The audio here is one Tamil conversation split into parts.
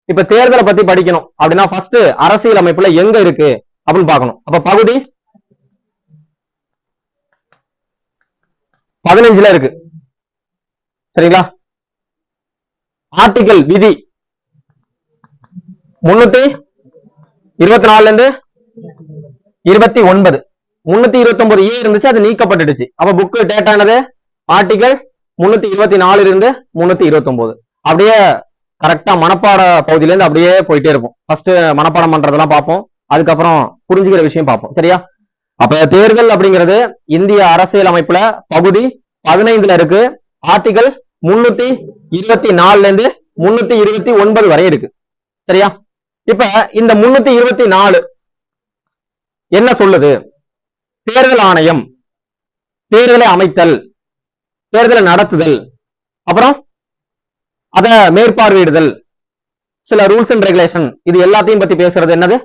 இப்ப தேர்தலை பத்தி படிக்கணும் அப்படின்னா ஃபர்ஸ்ட் அரசியல் அமைப்புல எங்க இருக்கு அப்படின்னு பார்க்கணும். அப்ப பகுதி 15ல இருக்கு. சரிங்களா? ஆர்டிகல் விதி 324 இருந்து 29. 329 இருந்துச்சு, அது நீக்கப்பட்டுடுச்சு. அப்ப புக் டேட்டா என்னது? ஆர்டிகல் 324 இருந்து 329. அப்படியே கரெக்டா மனப்பாட பகுதியில இருந்து அப்படியே போயிட்டே இருப்போம். ஃபர்ஸ்ட் மனப்பாடம் பண்றதெல்லாம் பார்ப்போம், அதுக்கப்புறம் புரிஞ்சுக்கிற விஷயம் பார்ப்போம். சரியா? அப்ப தேர்தல் அப்படிங்கிறது இந்திய அரசியல் அமைப்புல பகுதி 15ல இருக்கு. ஆர்டிகல் 324 இருந்து 329 வரை இருக்கு. சரியா? இப்ப இந்த 324 என்ன சொல்லுது? தேர்தல் ஆணையம், தேர்தலை அமைத்தல், தேர்தலை நடத்துதல், அப்புறம் அத மேற்பார்வையிடுதல், சில ரூல்ஸ் அண்ட் ரெகுலேஷன், இது எல்லாத்தையும் பத்தி பேசுறது என்னது?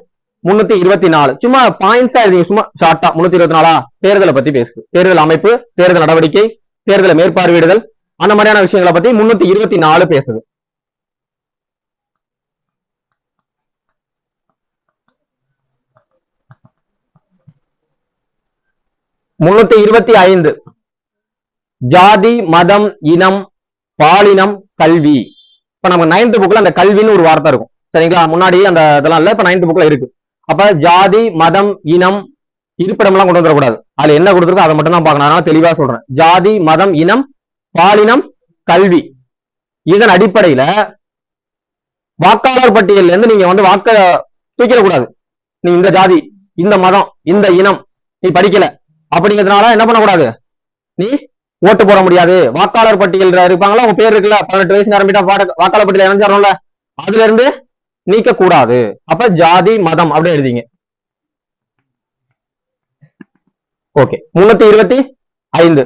324. சும்மா பாயிண்ட்ஸா எழுதிங்க, சும்மா ஷார்ட்டா. 324 தேர்தலை பத்தி பேசுது. தேர்தல் அமைப்பு, தேர்தல் நடவடிக்கை, தேர்தலை மேற்பார்வையிடுதல், அந்த மாதிரியான விஷயங்களை பத்தி 324 பேசுது. முன்னூத்தி 25 ஜாதி, மதம், இனம், பாலினம், கல்வி. இப்ப நம்ம 9th புக்ல அந்த கல்வின்னு ஒரு வார்த்தை இருக்கும். சரிங்களா? முன்னாடி அந்த இதெல்லாம் இல்ல, இப்ப 9th புக்ல இருக்கு. அப்ப ஜாதி, மதம், இனம், இருப்பிடம் எல்லாம் கொண்டு வந்துடக்கூடாது. அதுல என்ன கொடுத்துருக்கோ அதை மட்டும் தான் பார்க்கணும். அதனால தெளிவா சொல்றேன். ஜாதி, மதம், இனம், பாலினம், கல்வி. இதன் அடிப்படையில வாக்காளர் பட்டியல்ல இருந்து நீங்க வந்து வாக்க தூக்கிடக்கூடாது. நீ இந்த ஜாதி, இந்த மதம், இந்த இனம் நீ படிக்கல அப்படிங்கிறதுனால என்ன பண்ணக்கூடாது? நீ ஓட்டு போட முடியாது. வாக்காளர் பட்டியல் இருப்பாங்களா, உங்க பேர் இருக்குல்ல, 18 வயசு நிரம்பிட்டா வாக்காளர் பட்டியல் இணைஞ்சாரோம்ல, அதுல இருந்து நீக்க கூடாது. அப்ப ஜாதி, மதம் அப்படி எழுதிங்க. ஓகே. 325.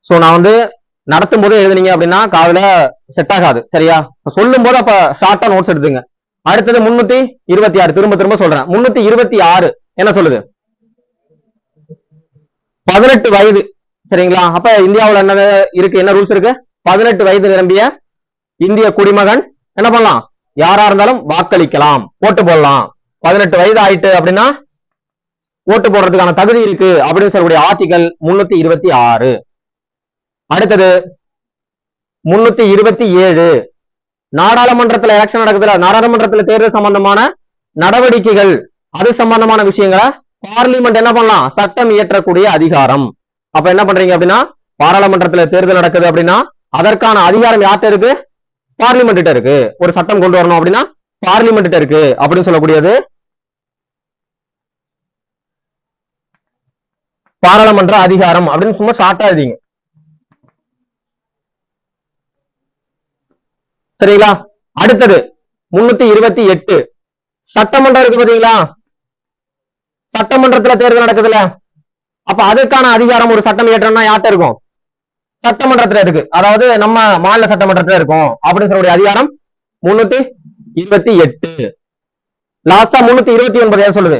சோ நான் வந்து நடத்தும் போது எழுதுனீங்க அப்படின்னா காதுல செட் ஆகாது. சரியா? சொல்லும் போது அப்ப ஷார்ட்டா நோட்ஸ் எடுத்துங்க. அடுத்தது 326. திரும்ப திரும்ப சொல்றேன். 326 என்ன சொல்லுது? 18 வயது. சரிங்களா? அப்ப இந்தியாவுல என்ன இருக்கு, என்ன ரூல்ஸ் இருக்கு? 18 வயது நிரம்பிய இந்திய குடிமகன் என்ன பண்ணலாம்? யாரா இருந்தாலும் வாக்களிக்கலாம், ஓட்டு போடலாம். 18 வயது ஆயிட்டு அப்படின்னா ஓட்டு போடுறதுக்கான தகுதி இருக்கு அப்படின்னு சொல்லக்கூடிய ஆர்டிகல் 326. அடுத்தது 327 நாடாளுமன்றத்துல எலெக்ஷன் நடக்குதுல, நாடாளுமன்றத்துல தேர்தல் சம்பந்தமான நடவடிக்கைகள், அது சம்பந்தமான விஷயங்களை பார்லிமெண்ட் என்ன பண்ணலாம்? சட்டம் இயற்றக்கூடிய அதிகாரம். அப்ப என்ன பண்றீங்க அப்படின்னா, பாராளுமன்றத்துல தேர்தல் நடக்குது அப்படின்னா அதற்கான அதிகாரம் யார்கிட்ட இருக்கு? பார்லிமெண்ட் கிட்ட இருக்கு. ஒரு சட்டம் கொண்டு வரணும் அப்படின்னா பார்லிமெண்ட் கிட்ட இருக்கு அப்படின்னு சொல்லக்கூடியது பாராளுமன்ற அதிகாரம் அப்படின்னு சும்மா ஷார்ட்டா எழுதிங்க. சரிங்களா? அடுத்தது 328 சட்டமன்றம் இருக்கு பாத்தீங்களா? சட்டமன்றத்துல தேர்தல் நடக்குதுல்ல, அப்ப அதுக்கான அதிகாரம் ஒரு சட்டம் இயற்றணும்னா யார்கிட்ட இருக்கும்? சட்டமன்றத்துல இருக்கு. அதாவது நம்ம மாநில சட்டமன்றத்துல இருக்கும் அப்படின்னு சொல்லக்கூடிய அதிகாரம் 328. லாஸ்டா 329 ஏன் சொல்லுது?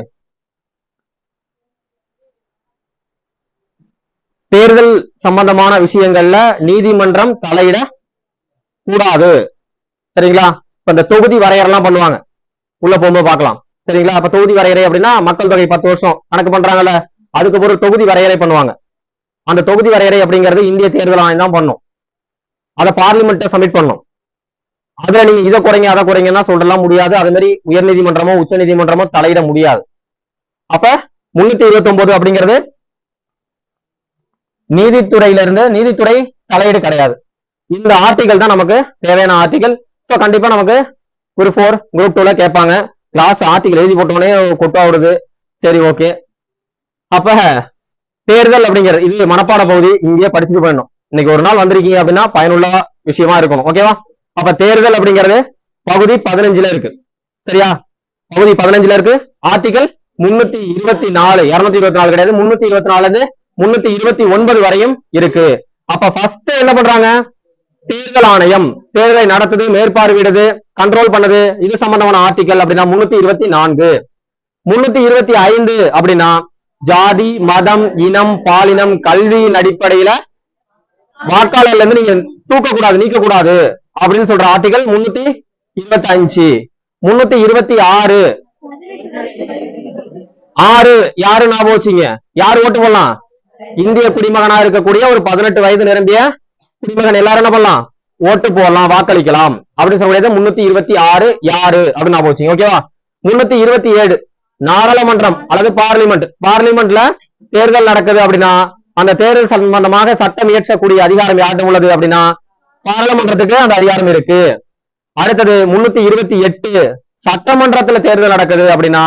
தேர்தல் சம்பந்தமான விஷயங்கள்ல நீதிமன்றம் தலையிட கூடாது. சரிங்களா? இப்ப இந்த தொகுதி வரையறைலாம் பண்ணுவாங்க, உள்ள போகும்போது பார்க்கலாம். சரிங்களா? அப்ப தொகுதி வரையறை அப்படின்னா மக்கள் தொகை 10 வருஷம் கணக்கு பண்றாங்கல்ல, அதுக்கு ஒரு தொகுதி வரையறை பண்ணுவாங்க. அந்த தொகுதி வரையறை அப்படிங்கிறது இந்திய தேர்தல் ஆணையம் தான் பண்ணும். அதை பார்லிமெண்ட் சப்மிட் பண்ணும். அதுல நீங்க இதை குறைங்க அதை குறைங்கன்னா சொல்லலாம் முடியாது. அதே மாதிரி உயர் நீதிமன்றமோ உச்ச நீதிமன்றமோ தலையிட முடியாது. அப்ப 329 அப்படிங்கிறது நீதித்துறையில இருந்து, நீதித்துறை தலையீடு கிடையாது. இந்த ஆர்டிகல் தான் நமக்கு தேவையான ஆர்டிகல். சோ கண்டிப்பா நமக்கு ஒரு 4 குரூப் 2ல கேட்பாங்க. கிளாஸ் ஆர்டிகல் எழுதி போட்டோடனே கொட்டா வருது. சரி, ஓகே. அப்ப தேர்தல் அப்படிங்கிறது இது மனப்பாட பகுதி, இங்கேயே படிச்சுட்டு போயிடணும். இன்னைக்கு ஒரு நாள் வந்திருக்கீங்க அப்படின்னா பயனுள்ள விஷயமா இருக்கணும். ஓகேவா? அப்ப தேர்தல் அப்படிங்கிறது பகுதி 15ல இருக்கு. சரியா? பகுதி 15ல இருக்கு. ஆர்டிகல் 324, 224 கிடையாது, 324 இருந்து 329 வரையும் இருக்கு. அப்ப ஃபர்ஸ்ட் என்ன பண்றாங்க? தேர்தல் ஆணையம் தேர்தலை நடத்துது, மேற்பார்வையிடுது, கண்ட்ரோல் பண்ணுது. இது சம்பந்தமான ஆர்டிகல் அப்படின்னா 324. 325 அப்படின்னா ஜாதி, மதம், இனம், பாலினம், கல்வியின் அடிப்படையில வாக்காளர்ல இருந்து நீங்க தூக்க கூடாது, நீக்க கூடாது அப்படின்னு சொல்ற ஆர்டிகல் 325. 326 6 யாரு ஞாபகம் வச்சீங்க? யாரு ஓட்டு போடலாம்? இந்திய குடிமகனா இருக்கக்கூடிய ஒரு 18 வயது நிரம்பிய குடிமகன் எல்லாரும் என்ன பண்ணலாம்? ஓட்டு போடலாம், வாக்களிக்கலாம் அப்படின்னு சொல்லக்கூடியது 326 யாரு அப்படின்னு ஞாபகம் வச்சீங்க. ஓகேவா? 327 நாடாளுமன்றம் அல்லது பார்லிமெண்ட்ல தேர்தல் நடக்குது அப்படின்னா அந்த தேர்தல் சம்பந்தமாக சட்டம் இயற்றக்கூடிய அதிகாரம் யார்கிட்ட உள்ளது அப்படின்னா பாராளுமன்றத்துக்கு அந்த அதிகாரம் இருக்கு. அடுத்தது 328 சட்டமன்றத்துல தேர்தல் நடக்குது அப்படின்னா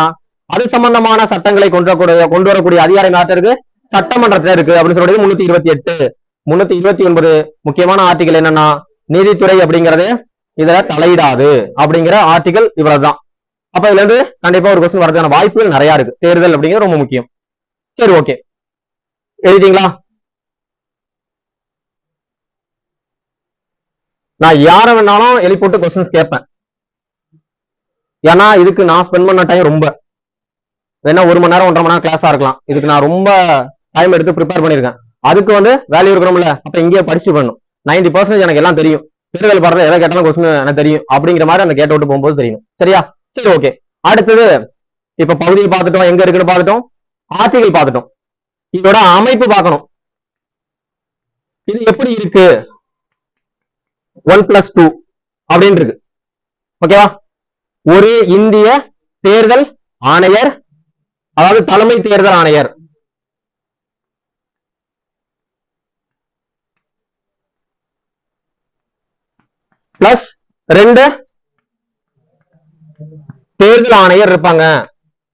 அது சம்பந்தமான சட்டங்களை கொண்டு வரக்கூடிய அதிகாரம் யார்கிட்ட இருக்கு? சட்டமன்றத்துல இருக்கு அப்படின்னு சொல்றது 328. 329 முக்கியமான ஆர்டிகல் என்னன்னா நீதித்துறை அப்படிங்கிறது இதுல தலையிடாது அப்படிங்கிற ஆர்டிகல் இவ்வளவுதான். அப்ப இதுல இருந்து கண்டிப்பா ஒரு கொஸ்டின் வரதுக்கான வாய்ப்புகள் நிறைய இருக்கு. தேர்தல் அப்படிங்கிறது ரொம்ப முக்கியம். சரி, ஓகே, எழுதிட்டீங்களா? நான் யார வேணாலும் எழுதி போட்டு கொஸ்டின்ஸ் கேட்பேன். ஏன்னா இதுக்கு நான் ஸ்பெண்ட் பண்ண டைம் ரொம்ப வேணா 1 மணி நேரம் 1.5 மணி நேரம் கிளாஸா இருக்கலாம். இதுக்கு நான் ரொம்ப டைம் எடுத்து ப்ரிப்பேர் பண்ணிருக்கேன். அதுக்கு வேல்யூ இருக்கணும்ல. அப்ப இங்கே படிச்சு பண்ணணும். 90% எனக்கு எல்லாம் தெரியும். தேர்தல் பாடுறது எதை கேட்டாலும் கொஸ்டின் எனக்கு தெரியும் அப்படிங்கிற மாதிரி அந்த கேட்ட விட்டு போகும்போது தெரியும். சரியா? சரி, ஓகே. அடுத்தது இப்ப பகுதியை பார்த்துட்டோம், எங்க இருக்குன்னு பார்த்துட்டோம், ஆர்டிகல் பார்த்துட்டோம். இதோட அமைப்பு பார்க்கணும். இது எப்படி இருக்கு? 1+2 அப்படின்னு இருக்கு. ஓகேவா? ஒரு இந்திய தேர்தல் ஆணையர், அதாவது தலைமை தேர்தல் ஆணையர், பிளஸ் 2 தேர்தல் ஆணையர் இருப்பாங்க.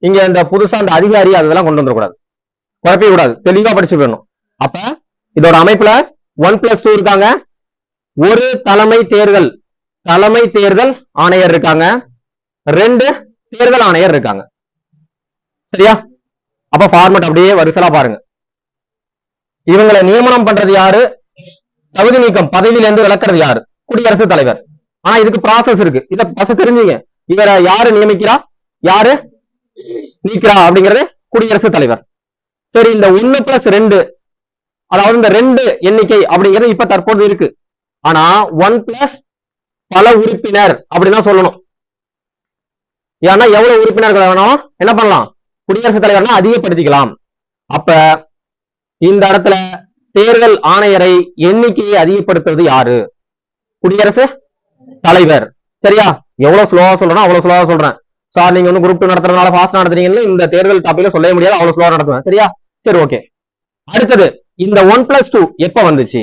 இங்க இந்த புதுசா அந்த அதிகாரி அதெல்லாம் கொண்டு வந்துடக்கூடாது, குழப்ப கூடாது, தெளிவா படிச்சு போயிடணும். அப்ப இதோட அமைப்புல 1+2 இருக்காங்க. ஒரு தலைமை தேர்தல் ஆணையர் இருக்காங்க. 2 தேர்தல் ஆணையர் இருக்காங்க. சரியா? அப்ப ஃபார்மட் அப்படியே வரிசலா பாருங்க. இவங்களை நியமனம் பண்றது யாரு? தகுதி நீக்கம், பதவியில இருந்து விலக்கிறது யாரு? குடியரசுத் தலைவர். ஆனா இதுக்கு ப்ராசஸ் இருக்கு. இத ஃபர்ஸ்ட் தெரிஞ்சுங்க. இவரை யாரு நியமிக்கிறா, யாரு நீக்கிறா அப்படிங்கிறது குடியரசுத் தலைவர். சரி, இந்த 1+2 அதாவது இந்த 2 எண்ணிக்கை அப்படிங்கிறது இப்ப தற்போது இருக்கு. ஆனா 1+ பல உறுப்பினர் அப்படிதான் சொல்லணும். ஏன்னா எவ்வளவு உறுப்பினர்கள் வேணும் என்ன பண்ணலாம்? குடியரசுத் தலைவர்னா அதிகப்படுத்திக்கலாம். அப்ப இந்த இடத்துல தேர்தல் ஆணையரை எண்ணிக்கையை அதிகப்படுத்துறது யாரு? குடியரசு தலைவர். சரியா? எவ்வளவு ஸ்லோவா சொல்றேன் அவ்வளவு ஸ்லோவா சொல்றேன். சார் நீங்க குரூப் 2 நடத்துறதுனால பாஸ் நடத்துறீங்கன்னு இந்த தேர்தல் டாபிக்ல சொல்ல முடியாது, அவ்வளவு ஸ்லோவா நடத்துவேன். சரியா? சரி, ஓகே. அடுத்தது இந்த 1+2 எப்ப வந்துச்சு?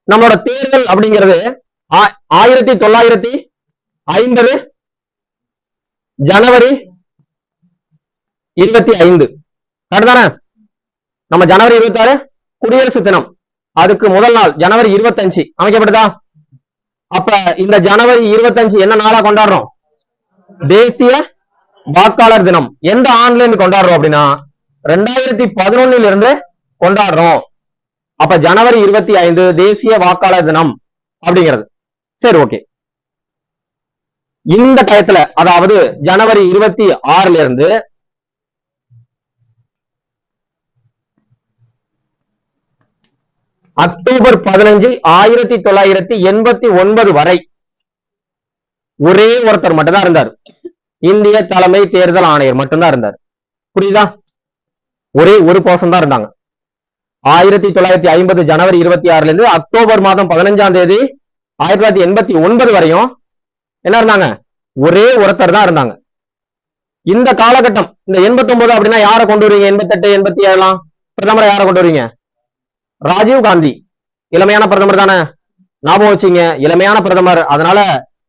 நம்மளோட தேர்தல் அப்படிங்கிறது 1950 ஜனவரி 25. கரெக்டானே? நம்ம ஜனவரி 26 குடியரசு தினம். அதுக்கு முதல் நாள் ஜனவரி 25 அமைக்கப்படுதா? அப்ப இந்த ஜனவரி 25 என்ன நாளா கொண்டாடுறோம்? தேசிய வாக்காளர் தினம். எந்த ஆண்டுல இருந்து கொண்டாடுறோம் அப்படின்னா 2011 இருந்து கொண்டாடுறோம். அப்ப ஜனவரி 25 தேசிய வாக்காளர் தினம் அப்படிங்கிறது. சரி, ஓகே. இந்த டயத்துல அதாவது ஜனவரி 26 இருந்து அக்டோபர் 15 1989 வரை ஒரே ஒருத்தர் மட்டும்தான் இருந்தார். இந்திய தலைமை தேர்தல் ஆணையர் மட்டும்தான் இருந்தார். புரியுதா? ஒரே ஒரு பர்சன் தான் இருந்தாங்க. 1950 ஜனவரி 26 இருந்து அக்டோபர் மாதம் 15ஆம் தேதி 1989 வரையும் என்ன இருந்தாங்க? ஒரே ஒருத்தர் தான் இருந்தாங்க. இந்த காலகட்டம் இந்த 89 அப்படின்னா யாரை கொண்டு வருவீங்க? 88 87 பிரதமரை யாரை கொண்டு வருவீங்க? ராஜீவ் காந்தி. இளமையான பிரதமர் தானே, ஞாபகம் வச்சீங்க. இளமையான பிரதமர். அதனால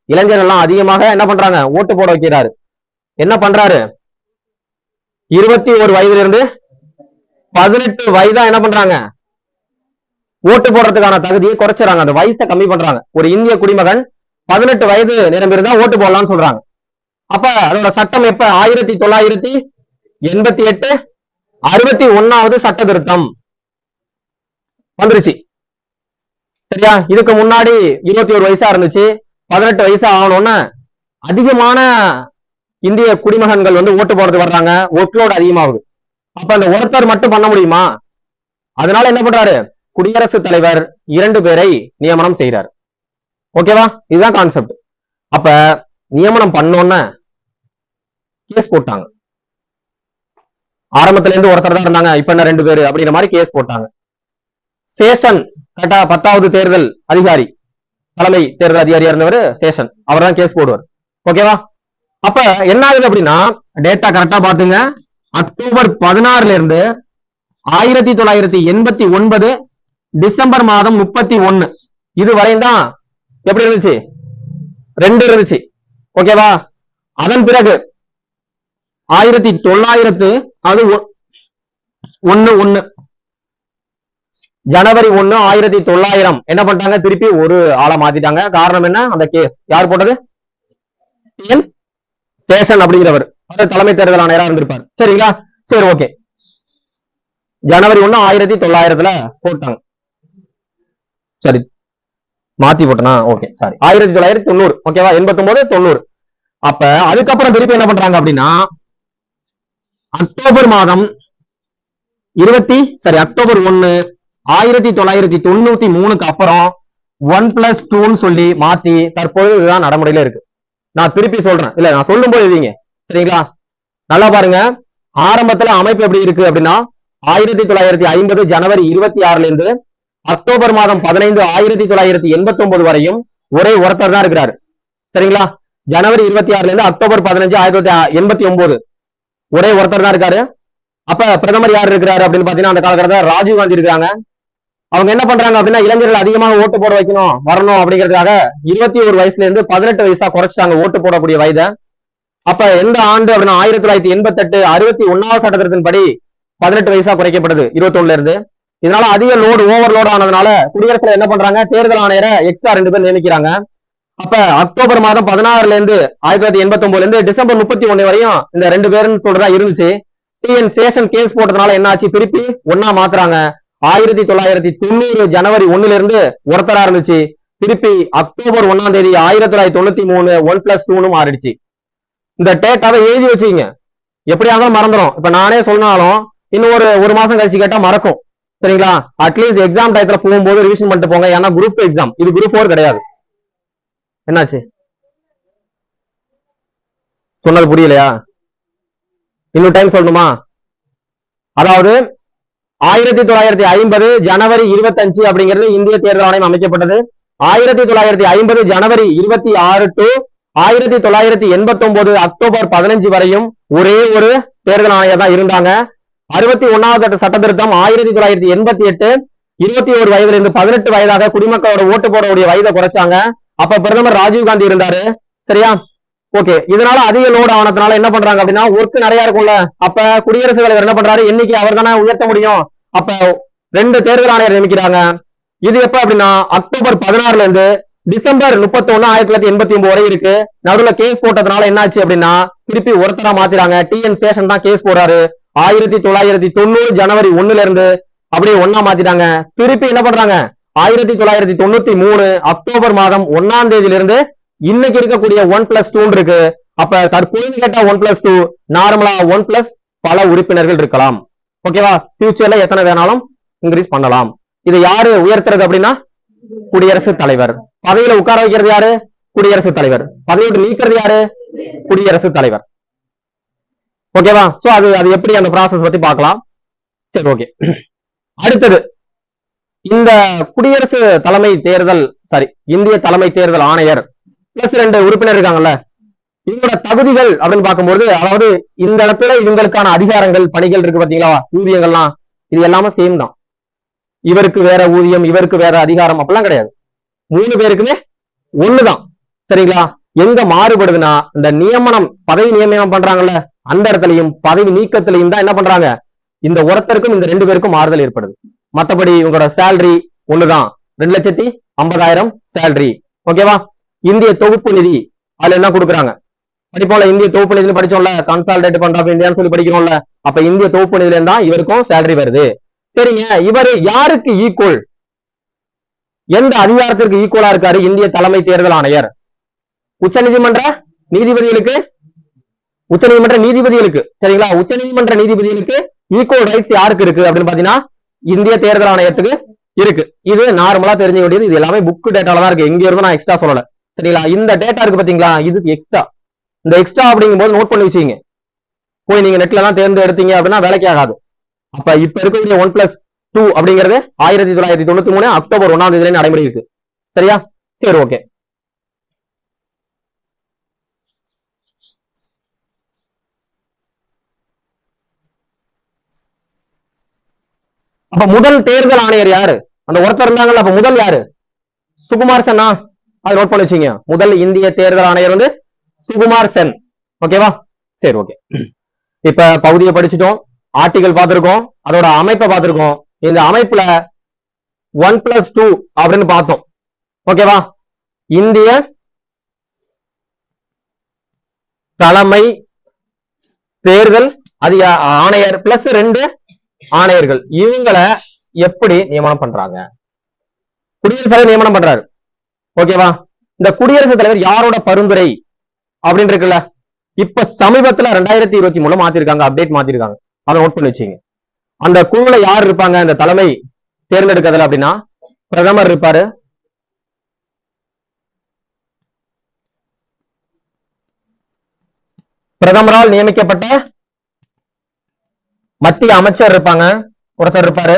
இளைஞர்கள் எல்லாம் அதிகமாக என்ன பண்றாங்க? ஓட்டு போட வைக்கிறாரு. என்ன பண்றாரு? 21 வயதிலிருந்து 18 வயதா என்ன பண்றாங்க? ஓட்டு போடுறதுக்கான தகுதியை குறைச்சிடறாங்க. அந்த வயசை கம்மி பண்றாங்க. ஒரு இந்திய குடிமகன் 18 வயது நிரம்பியிருந்தா ஓட்டு போடலாம்னு சொல்றாங்க. அப்ப அதோட சட்டம் எப்ப? 1988 61வது சட்ட திருத்தம் வந்துருச்சு. சரியா? இதுக்கு முன்னாடி 21 வயசா இருந்துச்சு. 18 வயசா ஆகணும்னு அதிகமான இந்திய குடிமகன்கள் ஓட்டு போடுறது வர்றாங்க. ஒர்க்லோடு அதிகமாகுது. அப்ப அந்த ஒருத்தர் மட்டும் பண்ண முடியுமா? அதனால என்ன பண்றாரு? குடியரசுத் தலைவர் 2 பேரை நியமனம் செய்யறாரு. ஓகேவா? இதுதான் கான்செப்ட். அப்ப நியமனம் பண்ணோன்னு கேஸ் போட்டாங்க. ஆரம்பத்துல இருந்து ஒருத்தர் தான் இருந்தாங்க, இப்ப என்ன 2 பேரு அப்படிங்கிற மாதிரி கேஸ் போட்டாங்க. சேஷன் கரெக்டா 10வது தேர்தல் அதிகாரி, தலைமை தேர்தல் அதிகாரியா இருந்தவர் சேஷன், அவர் தான் கேஸ் போடுவார். ஓகேவா? அப்ப என்ன ஆகுது அப்படின்னா, டேட்டா கரெக்டா பாத்துங்க. அக்டோபர் 16 இருந்து 1989 டிசம்பர் மாதம் 31 இது வரையும் தான் எப்படி இருந்துச்சு, 2 இருந்துச்சு. ஓகேவா? அதன் பிறகு 1900 அது 1 ஜனவரி 1 1900 என்ன பண்ணிட்டாங்க, திருப்பி ஒரு ஆளை மாத்திட்டாங்க. காரணம் என்ன, அந்த கேஸ் யார் போட்டது, டிஎன் சேஷன் அப்படிங்கிறவர், தலைமை தேர்தல் ஆணையரா இருந்திருப்பார். சரிங்களா? சரி, ஓகே. ஜனவரி 1 1900 போட்டாங்க. சரி, மாத்தி போட்டனா, ஓகே, சாரி, 1990. ஓகேவா? 89 90. அப்ப அதுக்கப்புறம் திருப்பி என்ன பண்றாங்க அப்படின்னா, அக்டோபர் மாதம் அக்டோபர் 1 1993 அப்புறம் 1+2 சொல்லி மாத்தி தற்போது இதுதான் நடைமுறையில இருக்கு. நான் திருப்பி சொல்றேன், இல்ல நான் சொல்லும் போது எழுதிங்க. சரிங்களா? நல்லா பாருங்க. ஆரம்பத்துல அமைப்பு எப்படி இருக்கு அப்படின்னா, 1950 ஜனவரி 26 இருந்து அக்டோபர் மாதம் 15 1989 வரையும் ஒரே ஒருத்தர் தான் இருக்கிறாரு. சரிங்களா? ஜனவரி 26 இருந்து அக்டோபர் 15 1989 ஒரே ஒருத்தர் தான் இருக்காரு. அப்ப பிரதமர் யார் இருக்கிறாரு அப்படின்னு பாத்தீங்கன்னா, அந்த காலகட்டத்தில் ராஜீவ் காந்தி இருக்காங்க. அவங்க என்ன பண்றாங்க அப்படின்னா, இளைஞர்கள் அதிகமாக ஓட்டு போட வைக்கணும், வரணும் அப்படிங்கிறதுக்காக 21 வயசுல இருந்து 18 வயசா குறைச்சிட்டாங்க ஓட்டு போடக்கூடிய வயதை. அப்ப எந்த ஆண்டு அப்படின்னா 1988 61வது சட்டத்தின்படி 18 வயசா குறைக்கப்படுது 21ல இருந்து. இதனால அதிக ஓவர்லோட் ஆனதுனால குடியரசுல என்ன பண்றாங்க, தேர்தல் ஆணையரை எக்ஸ்ட்ரா 2 பேர் நியமிக்கிறாங்க. அப்ப அக்டோபர் மாதம் 16 இருந்து 1989 இருந்து டிசம்பர் 31 வரையும் இந்த 2 பேருன்னு சொல்றதா இருந்துச்சு. டிஎன் சேஷன் கேஸ் போட்டதுனால என்ன ஆச்சு, திருப்பி ஒன்னா மாத்துறாங்க. 1990 ஜனவரி 1 இருந்து ஒருத்தரா இருந்துச்சு, திருப்பி அக்டோபர் 1 1993 1+2 மாறிடுச்சு. இந்த டேட்டாவை எழுதி வச்சுங்க, எப்படியா இருந்தாலும் மறந்துடும். இப்ப நானே சொன்னாலும் இன்னும் ஒரு மாசம் கழிச்சு கேட்டா மறக்கும். சரிங்களா? அட்லீஸ்ட் எக்ஸாம் டயத்துல போகும்போது ரிவிஷன் பண்ணிட்டு போங்க. ஏன்னா குரூப் எக்ஸாம், இது குரூப் 4 கிடையாது. என்னாச்சு, சொன்னது புரியலையா? இன்னும் டைம் சொல்லணுமா? அதாவது 1950 ஜனவரி 25 அப்படிங்கிறது இந்திய தேர்தல் ஆணையம் அமைக்கப்பட்டது. 1950 ஜனவரி 26 டு 1989 அக்டோபர் 15 வரையும் ஒரே ஒரு தேர்தல் ஆணையர் தான் இருந்தாங்க. 61வது சட்ட திருத்தம் 1988 21 வயதுல இருந்து 18 வயதாக குடிமக்களோட ஓட்டு போடக்கூடிய வயதை குறைச்சாங்க. அப்ப பிரதமர் ராஜீவ் காந்தி இருந்தாரு. சரியா? ஓகே. இதனால அதிக லோடு ஆனதுனால என்ன பண்றாங்க அப்படின்னா, ஒர்க் நிறைய இருக்கும்ல. அப்ப குடியரசுத் தலைவர் என்ன பண்றாரு, எண்ணிக்கை அவர் தானே உயர்த்த முடியும். அப்ப 2 தேர்தல் ஆணையர் நியமிக்கிறாங்க. இது எப்ப அப்படின்னா அக்டோபர் 16 இருந்து டிசம்பர் 31 1989 வரை இருக்கு. நடுவுல கேஸ் போட்டதுனால என்னாச்சு அப்படின்னா திருப்பி ஒருத்தரா மாத்திராங்க. டிஎன் சேஷன் தான் கேஸ் போடுறாரு. 1990 ஜனவரி 1 இருந்து அப்படியே ஒன்னா மாத்திட்டாங்க. திருப்பி என்ன பண்றாங்க, 1993 அக்டோபர் மாதம் 1ஆம் தேதியிலிருந்து இன்னைக்கு இருக்கக்கூடிய 1+2 இருக்கு. அப்ப தற்போது கேட்டா 1+2 நார்மலா 1+ பல உறுப்பினர்கள் இருக்கலாம். ஓகேவா? ஃபியூச்சர்ல எத்தனை வேணாலும் இன்க்ரீஸ் பண்ணலாம். இது யாரு உயர்த்துறது அப்படின்னா குடியரசுத் தலைவர். பதவியில உட்கார வைக்கிறது யாரு, குடியரசுத் தலைவர். பதவி விட்டு நீக்கிறது யாரு, குடியரசுத் தலைவர். ஓகேவா? சோ அது எப்படி அந்த ப்ராசஸ் பத்தி பார்க்கலாம். சரி, ஓகே. அடுத்தது இந்த குடியரசு தலைமை தேர்தல் இந்திய தலைமை தேர்தல் ஆணையர் பிளஸ் 2 உறுப்பினர் இருக்காங்கல்ல, இவங்களோட தகுதிகள் அப்படின்னு பார்க்கும்போது, அதாவது இந்த இடத்துல இவங்களுக்கான அதிகாரங்கள் பணிகள் இருக்கு பாத்தீங்களா, ஊதியங்கள்லாம் இது எல்லாமே சேம் தான். இவருக்கு வேற ஊதியம், இவருக்கு வேற அதிகாரம் அப்படிலாம் கிடையாது. 3 பேருக்குமே ஒண்ணுதான். சரிங்களா? எங்க மாறுபடுதுன்னா இந்த நியமனம், பதவி நியமனம் பண்றாங்கல்ல, அந்த இடத்துலயும் பதவி நீக்கத்திலையும் தான் என்ன பண்றாங்க, இந்த ஒருத்தருக்கும் இந்த 2 பேருக்கும் மாறுதல் ஏற்படுது. மற்றபடி இவங்களோட சேலரி ஒண்ணுதான், 2,50,000 சேலரி. ஓகேவா? இந்திய தொகுப்பு நிதி அதுல என்ன கொடுக்குறாங்க படிப்போம்ல, இந்திய தொகுப்பு நிதியில படிச்சோம்ல, கன்சால்டேட் பண்ற இந்தியான்னு சொல்லி படிக்கிறோம்ல. அப்ப இந்திய தொகுப்பு நிதியில இருந்தா இவருக்கும் சேலரி வருது. சரிங்க, இவர் யாருக்கு ஈக்குவல், எந்த அதிகாரத்திற்கு ஈக்குவலா இருக்காரு இந்திய தலைமை தேர்தல் ஆணையர்? உச்சநீதிமன்ற நீதிபதிகளுக்கு, சரிங்களா? உச்சநீதிமன்ற நீதிபதிகளுக்கு ஈக்குவல் ரைட்ஸ் யாருக்கு இருக்கு அப்படின்னு பாத்தீங்கன்னா இந்திய தேர்தல் ஆணையத்துக்கு இருக்கு. இது நார்மலா தெரிஞ்ச வேண்டியது. இது எல்லாமே புக் டேட்டால தான் இருக்கு, எங்க இருந்து நான் எக்ஸ்ட்ரா சொல்லல. சரிங்களா? இந்த டேட்டா இருக்கு பாத்தீங்களா, இது எக்ஸ்ட்ரா. இந்த எக்ஸ்ட்ரா அப்படிங்கும் போது நோட் பண்ணி வச்சுங்க. போய் நீங்க நெட்ல எல்லாம் தேர்ந்து எடுத்தீங்க அப்படின்னா வேலைக்கு ஆகாது. அப்ப இப்ப இருக்கக்கூடிய 1+2 அப்படிங்கிறது 1993 அக்டோபர் 1ஆம் தேதி நடைமுறை இருக்கு. சரியா? சரி, ஓகே. அப்ப முதல் தேர்தல் ஆணையர் யாரு? அந்த ஒருத்தர் இருந்தாங்கல்ல, அப்ப முதல் யாரு? சுகுமார் சென்னா. அது நோட் பண்ணி வச்சுங்க. முதல் இந்திய தேர்தல் ஆணையர் வந்து சுகுமார் சென். ஓகேவா? சரி, ஓகே. இப்ப பகுதியை படிச்சுட்டோம், ஆர்டிகல் பார்த்திருக்கோம், அதோட அமைப்பை பார்த்திருக்கோம். இந்த அமைப்புல 1+2 அப்படின்னு பார்த்தோம். ஓகேவா? இந்திய தலைமை தேர்தல் ஆணையர் பிளஸ் 2 ஆணையர்கள், இவங்களை எப்படி நியமனம் பண்றாங்க? குடியரசுத் தலைவர் நியமனம் பண்றாரு. ஓகேவா? இந்த குடியரசுத் தலைவர் யாரோட பரிந்துரை அப்படின்னு இருக்குல்ல, இப்ப சமீபத்துல 2023 மாத்திருக்காங்க, அப்டேட் மாத்திருக்காங்க. அதை நோட் பண்ணி வச்சுங்க. அந்த குழுல யார் இருப்பாங்க இந்த தலைமை தேர்ந்தெடுக்கிறதுல அப்படின்னா, பிரதமர் இருப்பாரு, பிரதமரால் நியமிக்கப்பட்ட மத்திய அமைச்சர் இருப்பாங்க, ஒருத்தர் இருப்பாரு,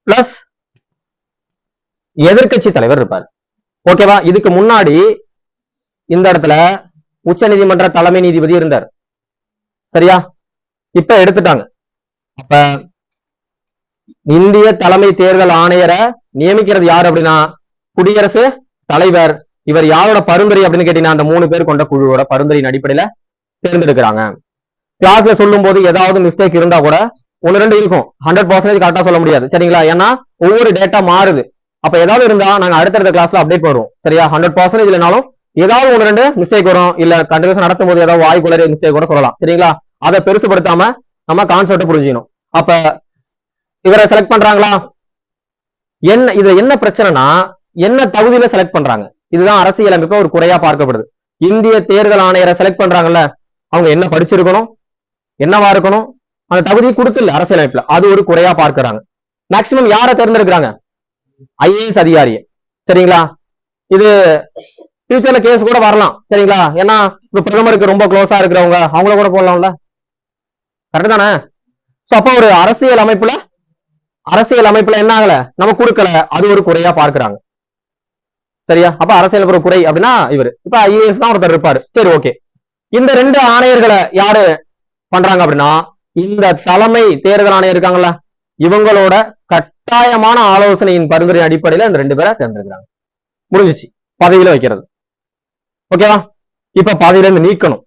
பிளஸ் எதிர்கட்சி தலைவர் இருப்பாரு. ஓகேவா? இதுக்கு முன்னாடி இந்த இடத்துல உச்ச நீதிமன்ற தலைமை நீதிபதி இருந்தார். சரியா? இப்ப எடுத்துட்டாங்க. அப்ப இந்திய தலைமை தேர்தல் ஆணையரை நியமிக்கிறது யாரு அப்படின்னா குடியரசு தலைவர். இவர் யாரோட பரிந்துரை அப்படின்னு கேட்டீங்கன்னா அந்த 3 பேர் கொண்ட குழுவோட பரிந்துரையின் அடிப்படையில தேர்ந்தெடுக்கிறாங்க. கிளாஸ்ல சொல்லும் போது ஏதாவது மிஸ்டேக் இருந்தா கூட 1-2 இருக்கும், 100% கரெக்டா சொல்ல முடியாது. சரிங்களா? ஏன்னா ஒவ்வொரு டேட்டா மாறுது. அப்ப ஏதாவது இருந்தா நாங்க அடுத்தடுத்த கிளாஸ்ல அப்டேட் பண்ணுவோம். சரியா? 100% இல்லைனாலும் ஏதாவது 1-2 மிஸ்டேக் வரும், இல்ல கண்டினியூஸ் நடத்தும் போது ஏதாவது வாய்க்குள்ள மிஸ்டேக் கூட சொல்லலாம். சரிங்களா? அதை பெருசுபடுத்தாம நம்ம கான்செப்ட் புரிஞ்சுக்கணும். அப்ப இவரை செலக்ட் பண்றாங்களா? இது என்ன பிரச்சனைனா, என்ன தகுதியில செலக்ட் பண்றாங்க? இதுதான் அரசியல் அமைப்பு ஒரு குறையா பார்க்கப்படுது. இந்திய தேர்தல் ஆணையரை செலக்ட் பண்றாங்கல்ல, அவங்க என்ன படிச்சிருக்கணும், என்னவா இருக்கணும், அந்த தகுதியை கொடுத்துல அரசியல் அமைப்புல, அது ஒரு குறையா பார்க்கிறாங்க. மேக்சிமம் யாரை தேர்ந்தெடுக்கிறாங்க? IAS அதிகாரியை. சரிங்களா? இது ஃபியூச்சர்ல கேஸ் கூட வரலாம். சரிங்களா? ஏன்னா இப்ப பிரதமருக்கு ரொம்ப க்ளோஸா இருக்கிறவங்க அவங்கள கூட போடலாம்ல. கரெக்ட் தானே? அப்ப ஒரு அரசியல் அமைப்புல என்ன ஆகல, நம்ம கொடுக்கல, அது ஒரு குறையா பார்க்கிறாங்க. சரியா? அப்ப அரசியல் ஒரு குறை அப்படின்னா இவர் இப்ப IAS தான் ஒருத்தர் இருப்பாரு. சரி, ஓகே. இந்த 2 ஆணையர்களை யாரு பண்றாங்க அப்படின்னா இந்த தலைமை தேர்தல் ஆணையர் இருக்காங்கல்ல, இவங்களோட கட்டாயமான ஆலோசனையின் பரிந்துரை அடிப்படையில இந்த 2 பேரை தேர்ந்தெடுக்கிறாங்க. முடிஞ்சிச்சு பதவியில வைக்கிறது. ஓகேவா? இப்ப பதவியில இருந்து நீக்கணும்.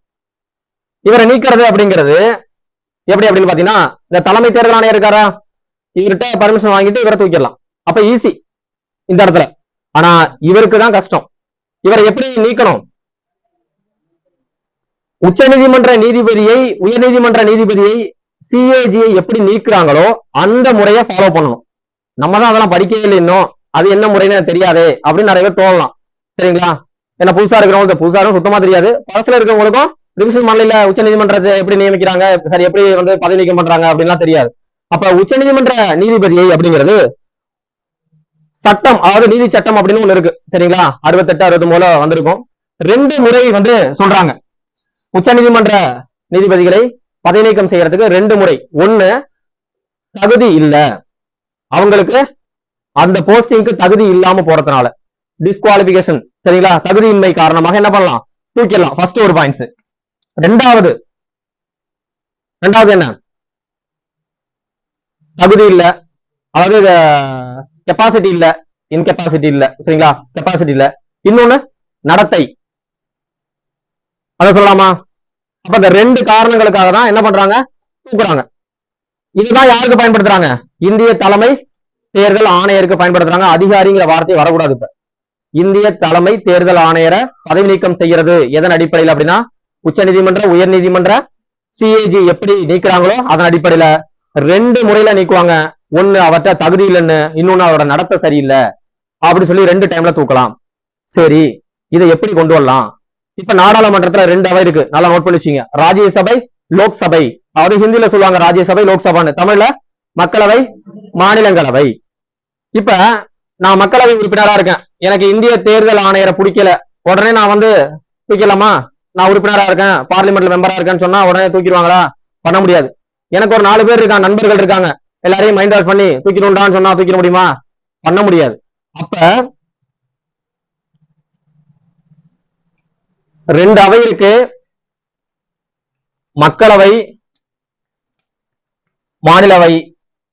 இவரை நீக்கிறது அப்படிங்கிறது எப்படி அப்படின்னு பாத்தீங்கன்னா, இந்த தலைமை தேர்தல் ஆணையர் இருக்காரா, இவர்கிட்ட பர்மிஷன் வாங்கிட்டு இவரை தூக்கிடலாம். அப்ப ஈஸி இந்த இடத்துல. ஆனா இவருக்கு தான் கஷ்டம். இவரை எப்படி நீக்கணும்? உச்ச நீதிமன்ற நீதிபதியை, உயர் நீதிமன்ற நீதிபதியை, CAG எப்படி நீக்குறாங்களோ அந்த முறையை ஃபாலோ பண்ணணும். நம்ம தான் அதெல்லாம் படிக்கவே இல்லை இன்னும், அது என்ன முறைன்னு தெரியாதே அப்படின்னு நிறைய பேர் தோணலாம். சரிங்களா? ஏன்னா புதுசா இருக்கிறவங்களுக்கு, புதுசா சுத்தமா தெரியாது, பழசுல இருக்கிறவங்களுக்கும் டிவிஷன் மாநில உச்ச நீதிமன்றத்தை எப்படி நியமிக்கிறாங்க, சரி எப்படி வந்து பதவி நீக்கம் பண்றாங்க அப்படின்லாம் தெரியாது. அப்ப உச்ச நீதிமன்ற நீதிபதியை அப்படிங்கிறது சட்டம், அதாவது நீதி சட்டம் அப்படின்னு ஒண்ணு இருக்கு. சரிங்களா? 68, 69 வந்திருக்கும். 2 முறை வந்து சொல்றாங்க உச்ச நீதிமன்ற நீதிபதிகளை பதவி நீக்கம் செய்யறதுக்கு. 2 முறை. ஒண்ணு, தகுதி இல்ல, அவங்களுக்கு அந்த போஸ்டிங்க்கு தகுதி இல்லாம போறதுனால டிஸ்குவாலிபிகேஷன். சரிங்களா? தகுதியின்மை காரணமாக என்ன பண்ணலாம், தூக்கிடலாம். ஃபர்ஸ்ட் ஒரு பாயிண்ட்ஸ். ரெண்டாவது என்ன, தகுதி இல்ல, அதாவது கெப்பாசிட்டி இல்ல, இன்கெப்பாசிட்டி இல்ல. சரிங்களா? கெப்பாசிட்டி இல்ல. இன்னொன்னு நடத்தை, அத சொல்லலாமா? அப்ப இந்த 2 காரணங்களுக்காக தான் என்ன பண்றாங்க, தூக்குறாங்க. இதுதான் யாருக்கு பயன்படுத்துறாங்க, இந்திய தலைமை தேர்தல் ஆணையருக்கு பயன்படுத்துறாங்க. அதிகாரிங்கிற வார்த்தை வரக்கூடாது. இப்ப இந்திய தலைமை தேர்தல் ஆணையரை பதவி நீக்கம் செய்யறது எதன் அடிப்படையில் அப்படின்னா உச்ச நீதிமன்ற, உயர் நீதிமன்ற, CAG எப்படி நீக்கிறாங்களோ அதன் அடிப்படையில 2 முறையில நீக்குவாங்க. ஒண்ணு அவர்கிட்ட தகுதி இல்லைன்னு, இன்னொன்னு அவரோட நடத்தை சரியில்லை அப்படி சொல்லி 2 டைம்ல தூக்கலாம். சரி, இதை எப்படி கொண்டு வரலாம்? இப்ப நாடாளுமன்றத்துல 2 அவை இருக்கு, நல்லா நோட் பண்ணி வச்சுங்க. ராஜ்யசபை, லோக்சபை. அதாவது ஹிந்தியில சொல்லுவாங்க ராஜ்யசபை, லோக்சபான்னு, தமிழ்ல மக்களவை, மாநிலங்களவை. இப்ப நான் மக்களவை உறுப்பினரா இருக்கேன், எனக்கு இந்திய தேர்தல் ஆணையரை பிடிக்கல, உடனே நான் வந்து தூக்கலாமா? நான் உறுப்பினரா இருக்கேன், பார்லிமெண்ட்ல மெம்பரா இருக்கேன்னு சொன்னா உடனே தூக்கிடுவாங்களா? பண்ண முடியாது. எனக்கு ஒரு 4 பேர் இருக்காங்க, நண்பர்கள் இருக்காங்க, எல்லாரையும் மைண்ட் வாஷ் பண்ணி தூக்கிடும்டான்னு சொன்னா தூக்கிட முடியுமா? பண்ண முடியாது. அப்ப 2 அவை இருக்கு, மக்களவை, மாநிலவை.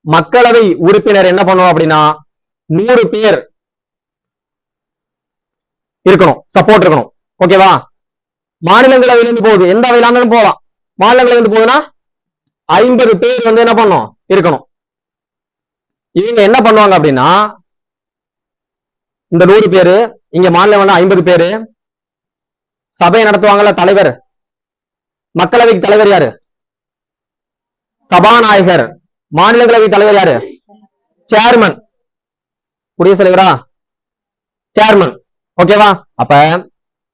மக்களவை உறுப்பினர் என்ன பண்ணுவோம் அப்படின்னா 100 பேர் இருக்கணும், சப்போர்ட் இருக்கணும். ஓகேவா? மாநிலங்களவையிலிருந்து போகுது, எந்த அவையிலாலும் போகலாம். மாநிலங்களவையிலிருந்து போகுதுன்னா 50 பேர் வந்து என்ன பண்ணும், இருக்கணும். இவங்க என்ன பண்ணுவாங்க அப்படின்னா இந்த 100 பேரு, இங்க மாநிலம் 50 பேரு சபையை நடத்துவாங்கல்ல, தலைவர். மக்களவைக்கு தலைவர் யாரு? சபாநாயகர். மாநிலங்களவை தலைவர் யாரு? சேர்மன். குடியரசுத் தலைவரா? சேர்மன். ஓகேவா? அப்ப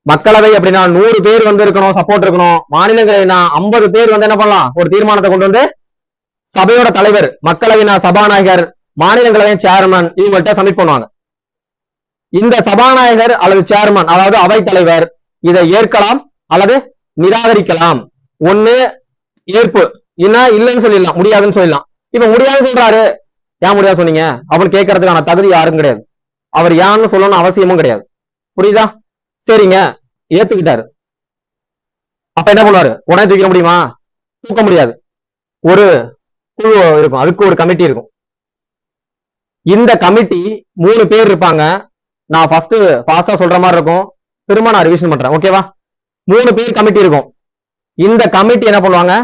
மக்களவை அப்படின்னா 100 பேர் வந்து இருக்கணும், சப்போர்ட் இருக்கணும். மாநிலங்களவைனா 50 பேர் வந்து என்ன பண்ணலாம், ஒரு தீர்மானத்தை கொண்டு வந்து சபையோட தலைவர், மக்களவைனா சபாநாயகர், மாநிலங்களவை சேர்மன், இவங்கள்ட்ட சப்மிட் பண்ணுவாங்க. இந்த சபாநாயகர் அல்லது சேர்மன், அதாவது அவை தலைவர், இதை ஏற்கலாம் அல்லது நிராகரிக்கலாம். ஒண்ணு ஏற்பு, இல்லைன்னு சொல்லிடலாம், முடியாதுன்னு சொல்லிடலாம். இப்ப முடியாதுன்னு சொல்றாரு, ஏன் முடியாது சொன்னீங்க அப்படின்னு கேட்கறதுக்கான தகுதி யாரும் கிடையாது. அவர் ஏன்னு சொல்லணும்னு அவசியமும் கிடையாது. புரியுதா? சரிங்க, ஏத்துக்கிட்டாரு. அப்ப என்ன பண்ணுவாரு? உடனே தூக்க முடியுமா? தூக்க முடியாது. ஒரு குழு இருக்கும், அதுக்கு ஒரு கமிட்டி இருக்கும். இந்த கமிட்டி 3 பேர் இருப்பாங்க. நான் ஃபர்ஸ்ட் ஃபாஸ்டா சொல்ற மாதிரி இருக்கும், திரும்ப நான் ரிவிஷன் பண்றேன். ஓகேவா? 3 பேர் கமிட்டி இருக்கும். இந்த கமிட்டி என்ன பண்ணுவாங்க,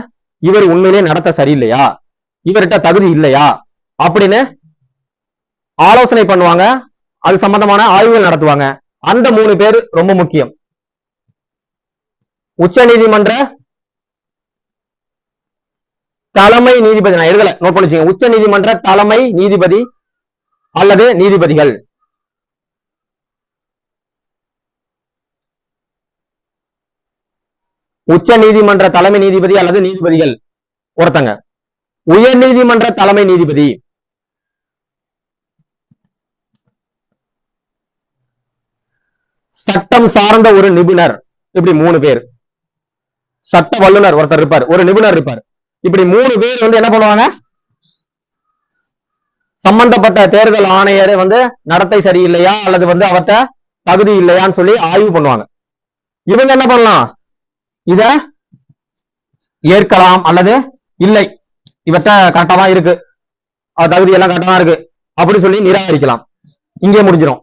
இவர் உண்மையிலேயே நடத்த சரியில்லையா, இவர்கிட்ட தகுதி இல்லையா அப்படின்னு ஆலோசனை பண்ணுவாங்க. அது சம்பந்தமான ஆய்வுகள் நடத்துவாங்க. அந்த 3 பேர் ரொம்ப முக்கியம். உச்ச நீதிமன்ற தலைமை நீதிபதி, நான் எழுதல, நோட் பண்ணிச்சுங்க. உச்ச நீதிமன்ற தலைமை நீதிபதி அல்லது நீதிபதிகள். உச்ச நீதிமன்ற தலைமை நீதிபதி அல்லது நீதிபதிகள் ஒருத்தங்க. உயர் நீதிமன்ற தலைமை நீதிபதி, சட்டம் சார்ந்த ஒரு நிபுணர். இப்படி 3 பேர். சட்ட வல்லுநர் ஒருத்தர் இருப்பார், ஒரு நிபுணர் இருப்பார். இப்படி 3 பேர் வந்து என்ன பண்ணுவாங்க, சம்பந்தப்பட்ட தேர்தல் ஆணையர் வந்து நடத்தை சரியில்லையா அல்லது வந்து அவர்கிட்ட தகுதி இல்லையான்னு சொல்லி ஆய்வு பண்ணுவாங்க. இவங்க என்ன பண்ணலாம், இத ஏற்கலாம் அல்லது இல்லை, இவற்ற கரெக்டா தான் இருக்கு, தகுதி எல்லாம் கரெக்டா தான் இருக்கு அப்படி சொல்லி நிராகரிக்கலாம். இங்கே முடிஞ்சிடும்.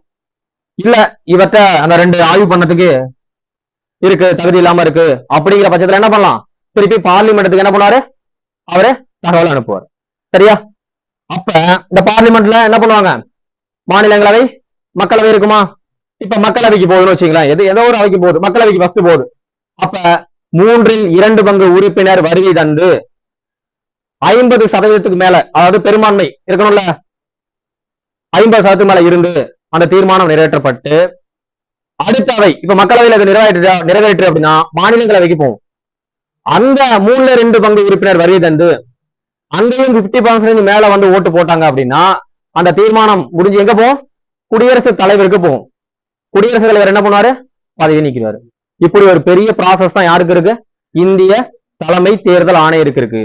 இல்ல இவற்ற அந்த 2 ஆய்வு பண்ணதுக்கு இருக்கு, தகுதி இல்லாம இருக்கு அப்படிங்கிற பட்சத்துல என்ன பண்ணலாம், திருப்பி பார்லிமெண்ட்டுக்கு என்ன பண்ணுவாரு, அவரு தகவல் அனுப்புவார். சரியா? அப்ப இந்த பார்லிமெண்ட்ல என்ன பண்ணுவாங்க, மாநிலங்களவை மக்களவை இருக்குமா? இப்ப மக்களவைக்கு போகுதுன்னு வச்சுங்களேன், ஏதோ ஒரு அவைக்கு போகுது, மக்களவைக்கு ஃபர்ஸ்ட் போகுது. அப்ப 3/2 பங்கு உறுப்பினர் வருகை தந்து 50% மேல, அதாவது பெரும்பான்மை இருக்கணும்ல, 50% மேல இருந்து அந்த தீர்மானம் நிறைவேற்றப்பட்டு அடுத்த அவை, இப்ப மக்களவையில் அது நிறைவேற்று அப்படின்னா மாநிலங்களவைக்கு போகும். அந்த 3/2 பங்கு உறுப்பினர் வருகை தந்து அங்கேயும் 50% மேல வந்து ஓட்டு போட்டாங்க அப்படின்னா அந்த தீர்மானம் முடிஞ்சு எங்க போகும், குடியரசுத் தலைவருக்கு போகும். குடியரசுத் தலைவர் என்ன பண்ணுவாரு, பதவி நீக்கிறாரு. இப்படி ஒரு பெரிய ப்ராசஸ் தான் யாருக்கு இருக்கு, இந்திய தலைமை தேர்தல் ஆணையருக்கு இருக்கு.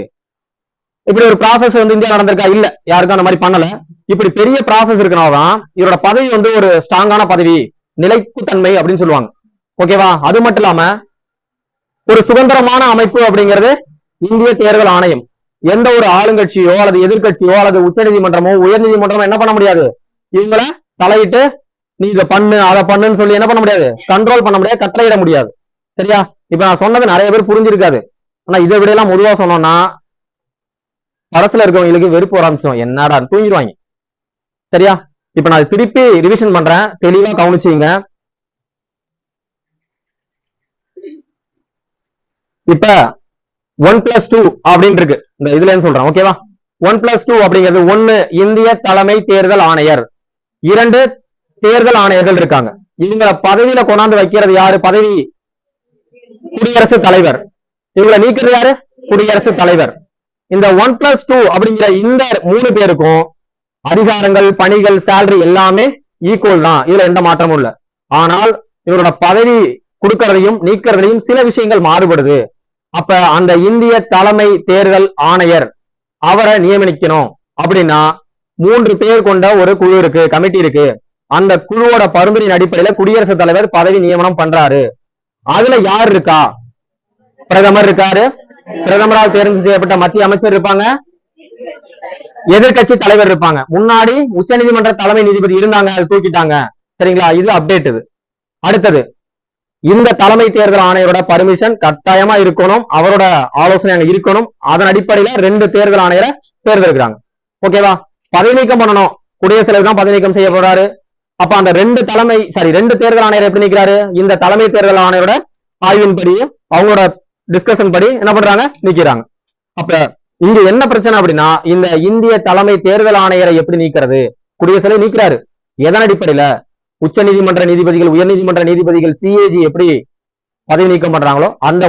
இப்படி ஒரு ப்ராசஸ் வந்து இந்தியா நடந்திருக்கா? இல்ல, யாருக்கும் அந்த மாதிரி பண்ணல. இப்படி பெரிய ப்ராசஸ் இருக்கனால்தான் இவரோட பதவி வந்து ஒரு ஸ்ட்ராங்கான பதவி, நிலைப்புத்தன்மை அப்படின்னு சொல்லுவாங்க. ஓகேவா? அது மட்டும் இல்லாம ஒரு சுதந்திரமான அமைப்பு அப்படிங்கிறது இந்திய தேர்தல் ஆணையம். எந்த ஒரு ஆளுங்கட்சியோ அல்லது எதிர்கட்சியோ அல்லது உச்ச நீதிமன்றமோ உயர் நீதிமன்றமோ என்ன பண்ண முடியாது, இவங்களை தலையிட்டு நீ இதை பண்ணு அதை பண்ணுன்னு சொல்லி என்ன பண்ண முடியாது, கண்ட்ரோல் பண்ண முடியாது, கட்டளையிட முடியாது. சரியா? இப்ப நான் சொன்னது நிறைய பேர் புரிஞ்சிருக்காது. ஆனா இதை விட எல்லாம் பொதுவா சொன்னோம்னா அரசுல இருக்கவங்களுக்கு வெறுப்பு ஆரம்பிச்சோம், என்னடா தூங்கிடுவாங்க. சரியா? இப்ப நான் திருப்பி ரிவிஷன் பண்றேன், தெளிவா கவனிச்சீங்க. இப்ப 1+2 அப்படின்னு இருக்கு இந்த இதுல சொல்றேன். ஓகேவா? 1+2 அப்படிங்கிறது 1 இந்திய தலைமை தேர்தல் ஆணையர், 2 தேர்தல் ஆணையர்கள் இருக்காங்க. இவங்களை பதவியில கொண்டாந்து வைக்கிறது யாரு, பதவி குடியரசுத் தலைவர். இவங்களை நீக்கிறது யாரு, குடியரசுத் தலைவர். இந்த 1+2 அப்படிங்கிற இந்த 3 பேருக்கும் அதிகாரங்கள், பணிகள், சேலரி எல்லாமே ஈக்குவல் தான், இதுல எந்த மாற்றமும் இல்லை. ஆனால் இவரோட பதவி கொடுக்கறதையும் நீக்கிறதையும் சில விஷயங்கள் மாறுபடுது. அப்ப அந்த இந்திய தலைமை தேர்தல் ஆணையர் அவரை நியமிக்கணும் அப்படின்னா 3 பேர் கொண்ட ஒரு குழு இருக்கு, கமிட்டி இருக்கு. அந்த குழுவோட பரிந்துரையின் அடிப்படையில குடியரசுத் தலைவர் பதவி நியமனம் பண்றாரு. அதுல யார் இருக்கா? பிரதமர் இருக்காரு, பிரதமரால் தேர்வு செய்யப்பட்ட மத்திய அமைச்சர் இருப்பாங்க, எதிர்கட்சி தலைவர் இருப்பாங்க. முன்னாடி உச்சநீதிமன்ற தலைமை நீதிபதி இருந்தாங்க, அது தூக்கிட்டாங்க. சரிங்களா? இது அப்டேட். இது அடுத்தது, இந்த தலைமை தேர்தல் ஆணையரோட பர்மிஷன் கட்டாயமா இருக்கணும், அவரோட ஆலோசனை அங்க இருக்கணும். அதன் அடிப்படையில 2 தேர்தல் ஆணையரை தேர்ந்தெடுக்கிறாங்க. ஓகேவா? பதவி நீக்கம் பண்ணணும், குடியரசுத் தலைவர் தான் பதவி நீக்கம் செய்ய போறாரு. அப்ப அந்த 2 தேர்தல் ஆணையர் எப்படி நிக்கிறாரு? இந்த தலைமை தேர்தல் ஆணையரோட ஆய்வின்படி, அவங்களோட டிஸ்கஷன் படி என்ன பண்றாங்க? நீக்கிறாங்க. அப்ப இங்க என்ன பிரச்சனை அப்படின்னா, இந்த இந்திய தலைமை தேர்தல் ஆணையரை எப்படி நீக்கிறது? குடியரசுத் தலைவர் நீக்கிறாரு. எதன் அடிப்படையில? உச்ச நீதிமன்ற நீதிபதிகள், உயர் நீதிமன்ற நீதிபதிகள், சிஏஜி எப்படி பதவி நீக்கம் பண்றாங்களோ அந்த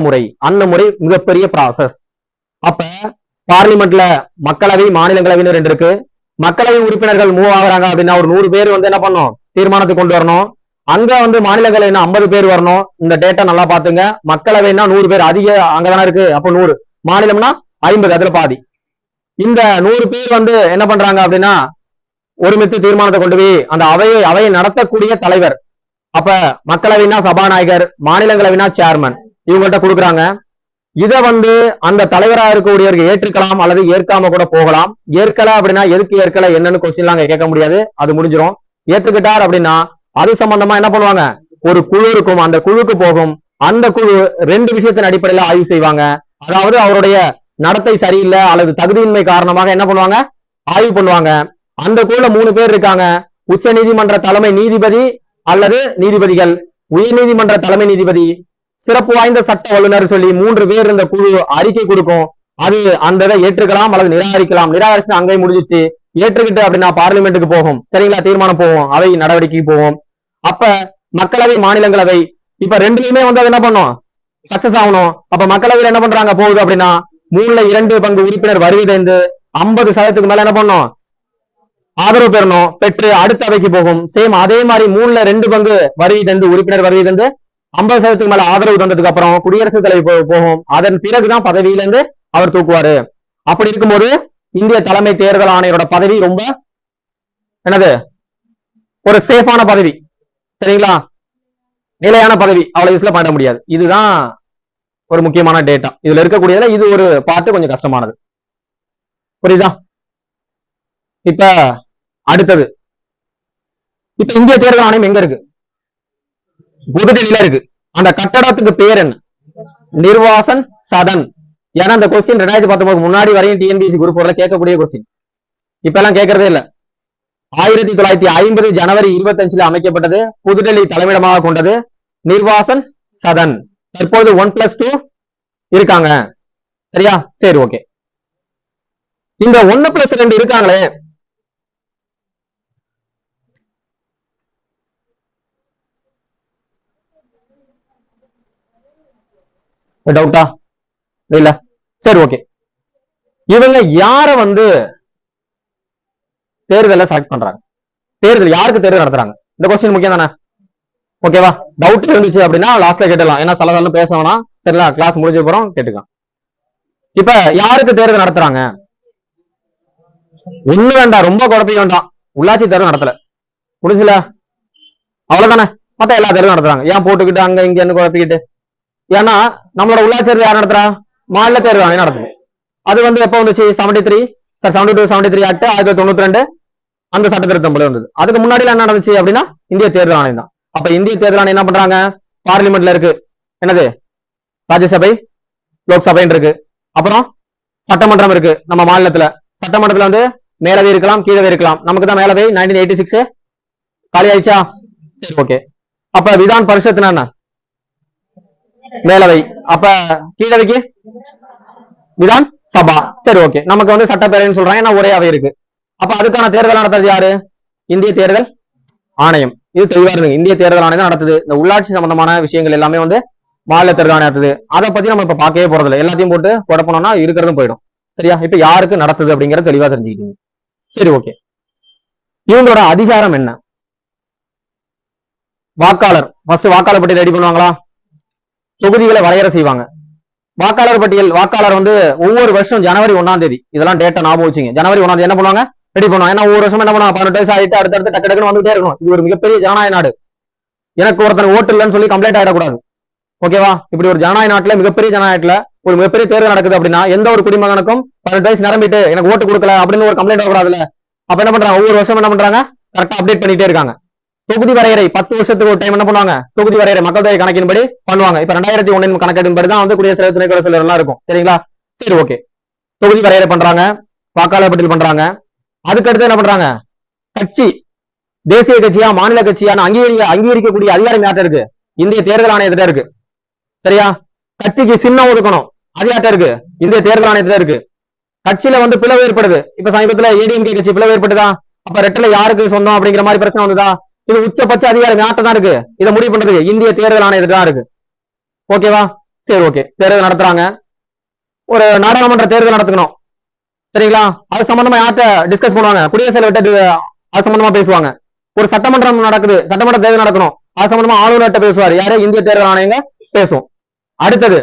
முறை மிகப்பெரிய ப்ராசஸ். அப்ப பார்லிமெண்ட்ல மக்களவை, மாநிலங்களவைன்னு 2 இருக்கு. மக்களவை உறுப்பினர்கள் மூவ் ஆகுறாங்க அப்படின்னா ஒரு 100 பேர் என்ன பண்ணும்? தீர்மானத்தை கொண்டு வரணும். அங்க மாநிலங்களவைனா 50 பேர் வரணும். இந்த டேட்டா நல்லா பாத்துங்க. மக்களவைனா 100 பேர் அதிக அங்கதானே இருக்கு. அப்போ 100, மாநிலம்னா 50, அதுல பாதி. இந்த 100 பேர் என்ன பண்றாங்க அப்படின்னா ஒருமித்து தீர்மானத்தை கொண்டு போய் அந்த அவையை நடத்தக்கூடிய தலைவர், அப்ப மக்களவைனா சபாநாயகர், மாநிலங்களவைனா சேர்மன், இவங்கள்ட்ட கொடுக்குறாங்க. இத அந்த தலைவரா இருக்கக்கூடியவர்கள் ஏற்றுக்கலாம் அல்லது ஏற்காம கூட போகலாம். ஏற்கல அப்படின்னா எதுக்கு ஏற்கல, என்னன்னு கொஸ்டின்லாம் கேட்க முடியாது, அது முடிஞ்சிடும். ஏற்றுக்கிட்டார் அப்படின்னா அது சம்பந்தமா என்ன பண்ணுவாங்க? ஒரு குழு இருக்கும், அந்த குழுக்கு போகும். அந்த குழு 2 விஷயத்தின் அடிப்படையில ஆய்வு செய்வாங்க. அதாவது அவருடைய நடத்தை சரியில்லை அல்லது தகுதியின்மை காரணமாக என்ன பண்ணுவாங்க? ஆய்வு பண்ணுவாங்க. அந்த குழுல 3 பேர் இருக்காங்க. உச்ச நீதிமன்ற தலைமை நீதிபதி அல்லது நீதிபதிகள், உயர் நீதிமன்ற தலைமை நீதிபதி, சிறப்பு வாய்ந்த சட்ட வல்லுநர் சொல்லி 3 பேர் இந்த குழு அறிக்கை கொடுக்கும். அது அந்த இதை ஏற்றுக்கலாம் அல்லது நிராகரிக்கலாம். நிராகரிச்சு அங்கே முடிஞ்சிச்சு. ஏற்றுக்கிட்டு அப்படின்னா பார்லிமெண்ட்டுக்கு போகும். சரிங்களா? தீர்மானம் போகும், அவை நடவடிக்கைக்கு போகும். அப்ப மக்களவை, மாநிலங்களவை இப்ப 2லயுமே அது என்ன பண்ணும்? சக்சஸ் ஆகணும். அப்ப மக்களவையில் என்ன பண்றாங்க? போகுது அப்படின்னா 3ல 2 பங்கு உறுப்பினர் வருகை தந்து 50% மேல என்ன பண்ணும்? ஆதரவு பெறணும். பெற்று அடுத்த அவைக்கு போகும். சேம் அதே மாதிரி 3ல 2 பங்கு வருகை தந்து உறுப்பினர் வருகை தந்து 50% மேல ஆதரவு தந்ததுக்கு அப்புறம் குடியரசுத் தலைவர் போகும். அதன் பிறகுதான் பதவியிலிருந்து அவர் தூக்குவாரு. அப்படி இருக்கும்போது இந்திய தலைமை தேர்தல் ஆணையரோட பதவி ரொம்ப என்னது? ஒரு சேஃபான பதவி. சரிங்களா? நிலையான பதவி. அவ்வளவு யூஸ்ல பண்ண முடியாது. இதுதான் ஒரு முக்கியமான டேட்டா. இதுல இருக்கக்கூடியதுல இது ஒரு பார்த்து கொஞ்சம் கஷ்டமானது. புரியுதா? இப்ப அடுத்தது, இப்ப இந்திய தேர்தல் ஆணையம் எங்க இருக்கு? புதுடெல்லியில இருக்கு. அந்த கட்டடத்துக்கு பேர் என்ன? நிர்வாசன் சதன். ஏன்னா அந்த கொஸ்டின் 2019 முன்னாடி வரையும் டிஎன்பிஎஸ்சி குரூப் 4ல கேட்கக்கூடிய கொஸ்டின். இப்ப எல்லாம் கேட்கறதே இல்ல. 1950 ஜனவரி 25 அமைக்கப்பட்டது. புதுடெல்லி தலைமையிடமாக கொண்டது. நிர்வாசன் சதன். தற்போது 1+2 இருக்காங்க. சரியா? சரி, ஓகே. இந்த 1+2 இருக்காங்களே, டவுட்டா இல்ல? சரி, ஓகே. இவங்க யார தேர்தலை செலக்ட் பண்றாங்க? தேர்தல் யாருக்கு தேர்தல் நடத்துறாங்க? இந்த கொஸ்டின் முக்கியம் தானே? ஓகேவா? டவுட் இருந்துச்சு அப்படின்னா லாஸ்ட்ல கேட்டலாம். ஏன்னா சலதாலும் பேசணும். சரிங்களா? கிளாஸ் முடிஞ்ச போறோம், கேட்டுக்கலாம். இப்ப யாருக்கு தேர்தல் நடத்துறாங்க? ஒண்ணு வேண்டாம், ரொம்ப குழப்பம் வேண்டாம். உள்ளாட்சி தேர்தல் நடத்தல, முடிஞ்சல, அவ்வளவுதானே. மத்த எல்லா தேர்தலும் நடத்துறாங்க. ஏன் போட்டுக்கிட்டு அங்க இங்க குழப்பிக்கிட்டு? ஏன்னா நம்மளோட உள்ளாட்சி தேர்தல் யார் நடத்துறா? மாநில தேர்தல் ஆணையம் நடத்துது. அது எப்ப வந்துச்சு? 72 ஆக்ட் 1992 அந்த சட்ட திருத்தம் போல வந்தது. அதுக்கு முன்னாடி என்ன நடந்துச்சு அப்படின்னா இந்திய தேர்தல் ஆணையம் தான். அப்ப இந்திய தேர்தல் ஆணையம் என்ன பண்றாங்க? பார்லிமெண்ட்ல இருக்கு. என்னது? ராஜ்யசபை, லோக்சபை இருக்கு. அப்புறம் சட்டமன்றம் இருக்கு. நம்ம மாநிலத்துல சட்டமன்றத்துல மேலவை இருக்கலாம், கீழவை இருக்கலாம். நமக்கு தான் மேலவை 1986 காலி ஆயிடுச்சா? சரி, ஓகே. அப்ப விதான் பரிஷத்னா என்ன? மேலவை. அப்ப கீழவைக்கு விதான் சபா. சரி, ஓகே. நமக்கு சட்டப்பேரவைன்னு சொல்றாங்க, ஏன்னா ஒரே அவை இருக்கு. அப்ப அதுக்கான தேர்தல் நடத்துறது யாரு? இந்திய தேர்தல் ஆணையம். இது தெளிவா இருக்கு. இந்திய தேர்தல் ஆணையம் தான் நடத்துது. இந்த உள்ளாட்சி சம்பந்தமான விஷயங்கள் எல்லாமே மாநில தேர்தல் ஆணையம் நடத்துது. அதை பத்தி நம்ம இப்ப பார்க்கவே போறதில்லை. எல்லாத்தையும் போட்டு குழப்பணும்னா இருக்கிறதும் போயிடும். சரியா? இப்ப யாருக்கு நடத்துது அப்படிங்கறது தெளிவா தெரிஞ்சுக்கிட்டீங்க. சரி, ஓகே. இவங்களோட அதிகாரம் என்ன? வாக்காளர் ஃபர்ஸ்ட் வாக்காளர் பட்டியல் ரெடி பண்ணுவாங்களா? தொகுதிகளை வரையறை செய்வாங்க. வாக்காளர் பட்டியல் வாக்காளர் வந்து ஒவ்வொரு வருஷம் ஜனவரி 1ஆம் தேதி, இதெல்லாம் டேட்டா ஞாபகம் வச்சுங்க, ஜனவரி 1ஆம் தேதி என்ன பண்ணுவாங்க, ரெடி பண்ணுவாங்க. ஏன்னா ஒவ்வொரு வருஷம் என்ன பண்ணுவாங்க, 18 வயசு ஆயிட்டு அடுத்தடுத்து டக்கு டக்குன்னு வந்துட்டே இருக்கணும். இது ஒரு மிகப்பெரிய ஜனநாயக நாடு. எனக்கு ஒருத்தன் ஓட்டு இல்லைன்னு சொல்லி கம்ப்ளைண்ட் ஆயிடக்கூடாது. ஓகேவா? இப்படி ஒரு ஜனநாயக நாட்டுல, மிகப்பெரிய ஜனநாயகத்துல ஒரு மிகப்பெரிய தேர்தல் நடக்குது அப்படின்னா எந்த ஒரு குடிமகனுக்கும் 18 வயசு நிரம்பிட்டு எனக்கு ஓட்டு கொடுக்கல அப்படின்னு ஒரு கம்ப்ளைண்ட் வரக்கூடாதுல்ல. அப்ப என்ன பண்றாங்க, ஒவ்வொரு வருஷம் என்ன பண்றாங்க, கரெக்டா அப்டேட் பண்ணிட்டே இருக்காங்க. தொகுதி வரையறை 10 வருஷத்துக்கு ஒரு டைம் என்ன பண்ணுவாங்க, தொகுதி வரையறை மக்கள் தொகை கணக்கின்படி பண்ணுவாங்க. இப்ப 2001 கணக்கெடுப்பின்படி தான் வந்து குடியரசுத் தலைவர் துணைத் தலைவர் எல்லாம் இருக்கும். சரிங்களா? சரி, ஓகே. தொகுதி வரையறை பண்றாங்க, வாக்காளர் பட்டியல் பண்றாங்க. அதுக்கு அடுத்து என்ன பண்றாங்க, கட்சி தேசிய கட்சியா மாநில கட்சியான அங்கீகரிக்கக்கூடிய அதிகாரம் யார்ட்ட இருக்கு, இந்திய தேர்தல் ஆணையத்திட்ட இருக்கு. சரியா? கட்சிக்கு சின்னம் ஒதுக்கணும், அது யார்ட்ட இருக்கு, இந்திய தேர்தல் ஆணையத்துல இருக்கு. கட்சியில வந்து பிளவு ஏற்படுது, இப்ப சமீபத்துல ஏடிஎம்கே கட்சி பிளவு ஏற்பட்டுதா, அப்ப ரெட்டலை யாருக்கு சொந்தம் அப்படிங்கிற மாதிரி பிரச்சனை வந்துதா, இது உச்சபட்ச அதிகாரம் யார்ட்ட தான் இருக்கு, இதை முடிவு பண்றதுக்கு இந்திய தேர்தல் ஆணையத்துல தான் இருக்கு. ஓகேவா? சரி, ஓகே. தேர்தல் நடத்துறாங்க, ஒரு நாடாளுமன்ற தேர்தல் நடத்தணும். சரிங்களா? அது சம்பந்தமா யார்ட்ட டிஸ்கஸ் பண்ணுவாங்க, குடியரசுத் தலைவர் அது சம்பந்தமா பேசுவாங்க. ஒரு சட்டமன்றம் நடக்குது, சட்டமன்ற தேர்தல் நடக்கணும், அது சம்பந்தமா ஆளுநர்கிட்ட பேசுவார் யாரு, இந்திய தேர்தல் ஆணையங்க பேசும். அடுத்தது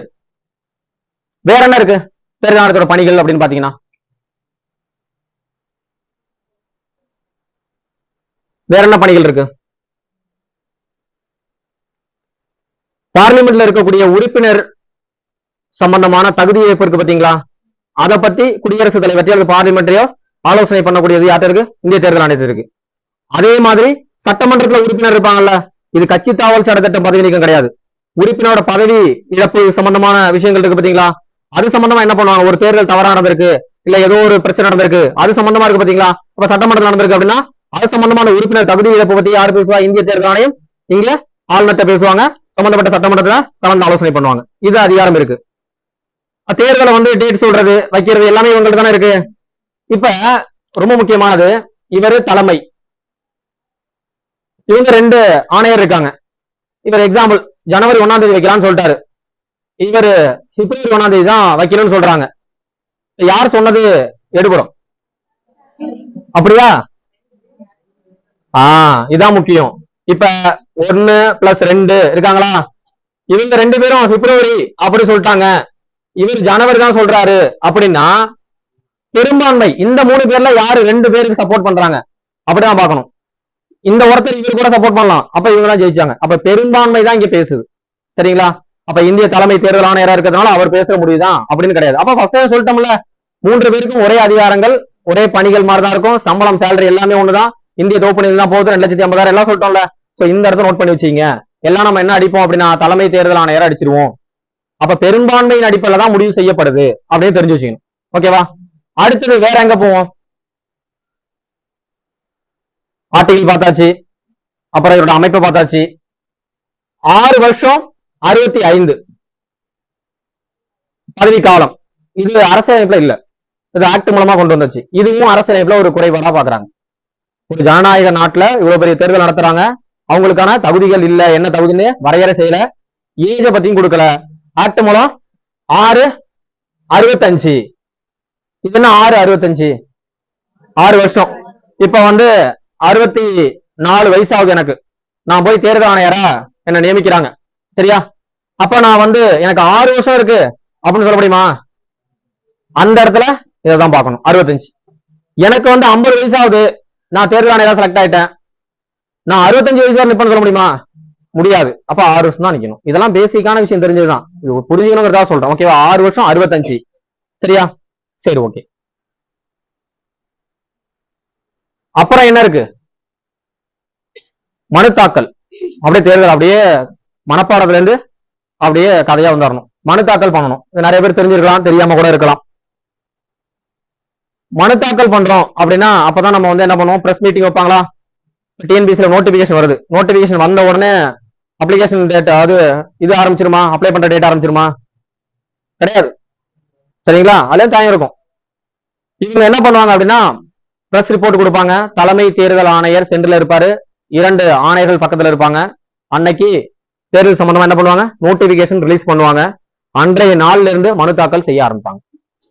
வேற என்ன இருக்கு தேர்தல் நடத்துற பணிகள் அப்படின்னு பாத்தீங்கன்னா, வேற என்ன பணிகள் இருக்கு, பார்லிமெண்ட்ல இருக்கக்கூடிய உறுப்பினர் சம்பந்தமான தகுதி ஏற்பு இருக்கு பாத்தீங்களா, அதை பத்தி குடியரசுத் தலைவர் அல்லது பார்லிமெண்ட்லயோ ஆலோசனை பண்ணக்கூடியது யார்ட்ட இருக்கு, இந்திய தேர்தல் ஆணையத்தில் இருக்கு. அதே மாதிரி சட்டமன்றத்துல உறுப்பினர் இருப்பாங்கல்ல, இது கட்சி தாவல் சட்டத்திட்டம் பதவி நீக்கம் கிடையாது. உறுப்பினரோட பதவி இழப்பு சம்பந்தமான விஷயங்கள் இருக்கு பாத்தீங்களா, அது சம்பந்தமா என்ன பண்ணுவாங்க, ஒரு தேர்தல் தவறா நடந்திருக்கு, இல்ல ஏதோ ஒரு பிரச்சனை நடந்திருக்கு, அது சம்பந்தமா இருக்கு பாத்தீங்களா, அப்ப சட்டமன்றத்தில் நடந்திருக்கு அப்படின்னா அது சம்பந்தமான உறுப்பினர் தகுதி இழப்பு பத்தி யாரு பேசுவா, இந்திய தேர்தல் ஆணையம் இங்க ஆளுநர்கிட்ட பேசுவாங்க, சம்பந்தப்பட்ட சட்டமன்றத்துல கலந்து ஆலோசனை பண்ணுவாங்க. இது அதிகாரம் இருக்கு. தேர்தலை வந்து டேட் சொல்றது வைக்கிறது எல்லாமே இவங்களுக்கு தானே இருக்கு. இப்ப ரொம்ப முக்கியமானது, இவரு தலைமை, இவங்க 2 ஆணையர் இருக்காங்க. இவர் எக்ஸாம்பிள் ஜனவரி 1ஆம் தேதி வைக்கலாம்னு சொல்லிட்டாரு, இவர் பிப்ரவரி 1ஆம் தேதி தான் வைக்கணும்னு சொல்றாங்க. யார் சொன்னது எடுபடும், அப்படியா? இதான் முக்கியம். இப்ப 1+2 இருக்காங்களா, இவங்க 2 பேரும் பிப்ரவரி அப்படி சொல்லிட்டாங்க, இவர் ஜனவரி தான் சொல்றாரு அப்படின்னா பெரும்பான்மை இந்த 3 பேர்ல யாரு 2 பேருக்கு சப்போர்ட் பண்றாங்க அப்படிதான் பார்க்கணும். இந்த ஒருத்தர் இவர் கூட சப்போர்ட் பண்ணலாம், அப்ப இவங்க தான் ஜெயிச்சாங்க. அப்ப பெரும்பான்மை தான் இங்க பேசுது. சரிங்களா? அப்ப இந்திய தலைமை தேர்தல் ஆணையரா இருக்கிறதுனால அவர் பேச முடியுதான் அப்படின்னு கிடையாது. அப்ப ஃபர்ஸ்ட் சொல்லிட்டோம்ல, 3 பேருக்கும் ஒரே அதிகாரங்கள், ஒரே பணிகள் மாதிரிதான் இருக்கும், சம்பளம் சேலரி எல்லாமே ஒண்ணுதான், இந்திய தொகுப்பு நிதி தான் போகுது, 2,50,000 எல்லாம் சொல்லிட்டோம்ல. சோ இந்த இடத்த நோட் பண்ணி வச்சீங்க. எல்லாம் நம்ம என்ன அடிப்போம் அப்படின்னா தலைமை தேர்தல் ஆணையரை அடிச்சிருவோம். அப்ப பெரும்பான்மையின் அடிப்படையில் தான் முடிவு செய்யப்படுது அப்படின்னு தெரிஞ்சு வச்சுக்கணும். ஓகேவா? அடுத்தது வேற எங்க போவோம், ஆர்டிகல் பார்த்தாச்சு, அப்புறம் இதோட அமைப்பை பார்த்தாச்சு. 6 வருஷம் 65 பதவி காலம், இது அரசியலமைப்புல இல்ல, இது ஆக்ட் மூலமா கொண்டு வந்துச்சு. இதுவும் அரசியலமைப்புல ஒரு குறைபாடா பாக்குறாங்க. ஒரு ஜனநாயக நாட்டுல இவ்வளவு பெரிய தேர்தல் நடத்துறாங்க, அவங்களுக்கான தகுதிகள் இல்ல, என்ன தகுதின்னு வரையறை செய்யல, ஏஜ பத்தியும் கொடுக்கல. ஆக்ட் மூலம் 6-65, இது என்ன 6-65, 6 வருஷம். இப்ப வந்து 64 வயசாகுது எனக்கு, நான் போய் தேர்தல் ஆணையரா என்ன நியமிக்கிறாங்க. சரியா? அப்ப நான் வந்து எனக்கு 6 வருஷம் இருக்கு அப்படின்னு சொல்ல முடியுமா? அந்த இடத்துல இதான் பார்க்கணும். 65 எனக்கு வந்து 50 வயசாகுது, நான் தேர்தல் ஆணையரா செலக்ட் ஆயிட்டேன், நான் 65 வயசு வரை நிப்பேன்னு சொல்ல முடியுமா? முடியாது. அப்ப 6 வருஷம் தான் நிக்கணும். இதெல்லாம் பேசிக்கான விஷயம் தெரிஞ்சதுதான், இது புரிஞ்சுக்கணுங்கிறதா சொல்றேன். ஓகேவா? 6 வருஷம் 65. சரியா? சரி, ஓகே. அப்புறம் என்ன இருக்கு, மனு தாக்கல். அப்படியே தேர்தல் அப்படியே மனப்பாடத்துல இருந்து அப்படியே கதையா வந்துடணும். மனு தாக்கல் பண்ணணும். இது நிறைய பேர் தெரிஞ்சிருக்கலாம், தெரியாம கூட இருக்கலாம். மனு தாக்கல் பண்றோம் அப்படின்னா அப்பதான் நம்ம வந்து என்ன பண்ணுவோம், பிரஸ் மீட்டிங் வைப்பாங்களா, டிஎன்பிசில நோட்டிபிகேஷன் வருது, நோட்டிபிகேஷன் வந்த உடனே அப்ளிகேஷன் டேட் அது இது ஆரம்பிச்சிருமா, அப்ளை பண்ற டேட் ஆரம்பிச்சிருமா? கிடையாது. சரிங்களா? அதுலயும் தாயம் இருக்கும். இவங்க என்ன பண்ணுவாங்க அப்படின்னா பிரஸ் ரிப்போர்ட் கொடுப்பாங்க, தலைமை தேர்தல் ஆணையர் சென்டர்ல இருப்பாரு, 2 ஆணையர்கள் பக்கத்துல இருப்பாங்க. அன்னைக்கு தேர்தல் சம்பந்தமா என்ன பண்ணுவாங்க, நோட்டிபிகேஷன் ரிலீஸ் பண்ணுவாங்க. அன்றைய நாள்ல இருந்து மனு தாக்கல் செய்ய ஆரம்பிப்பாங்க.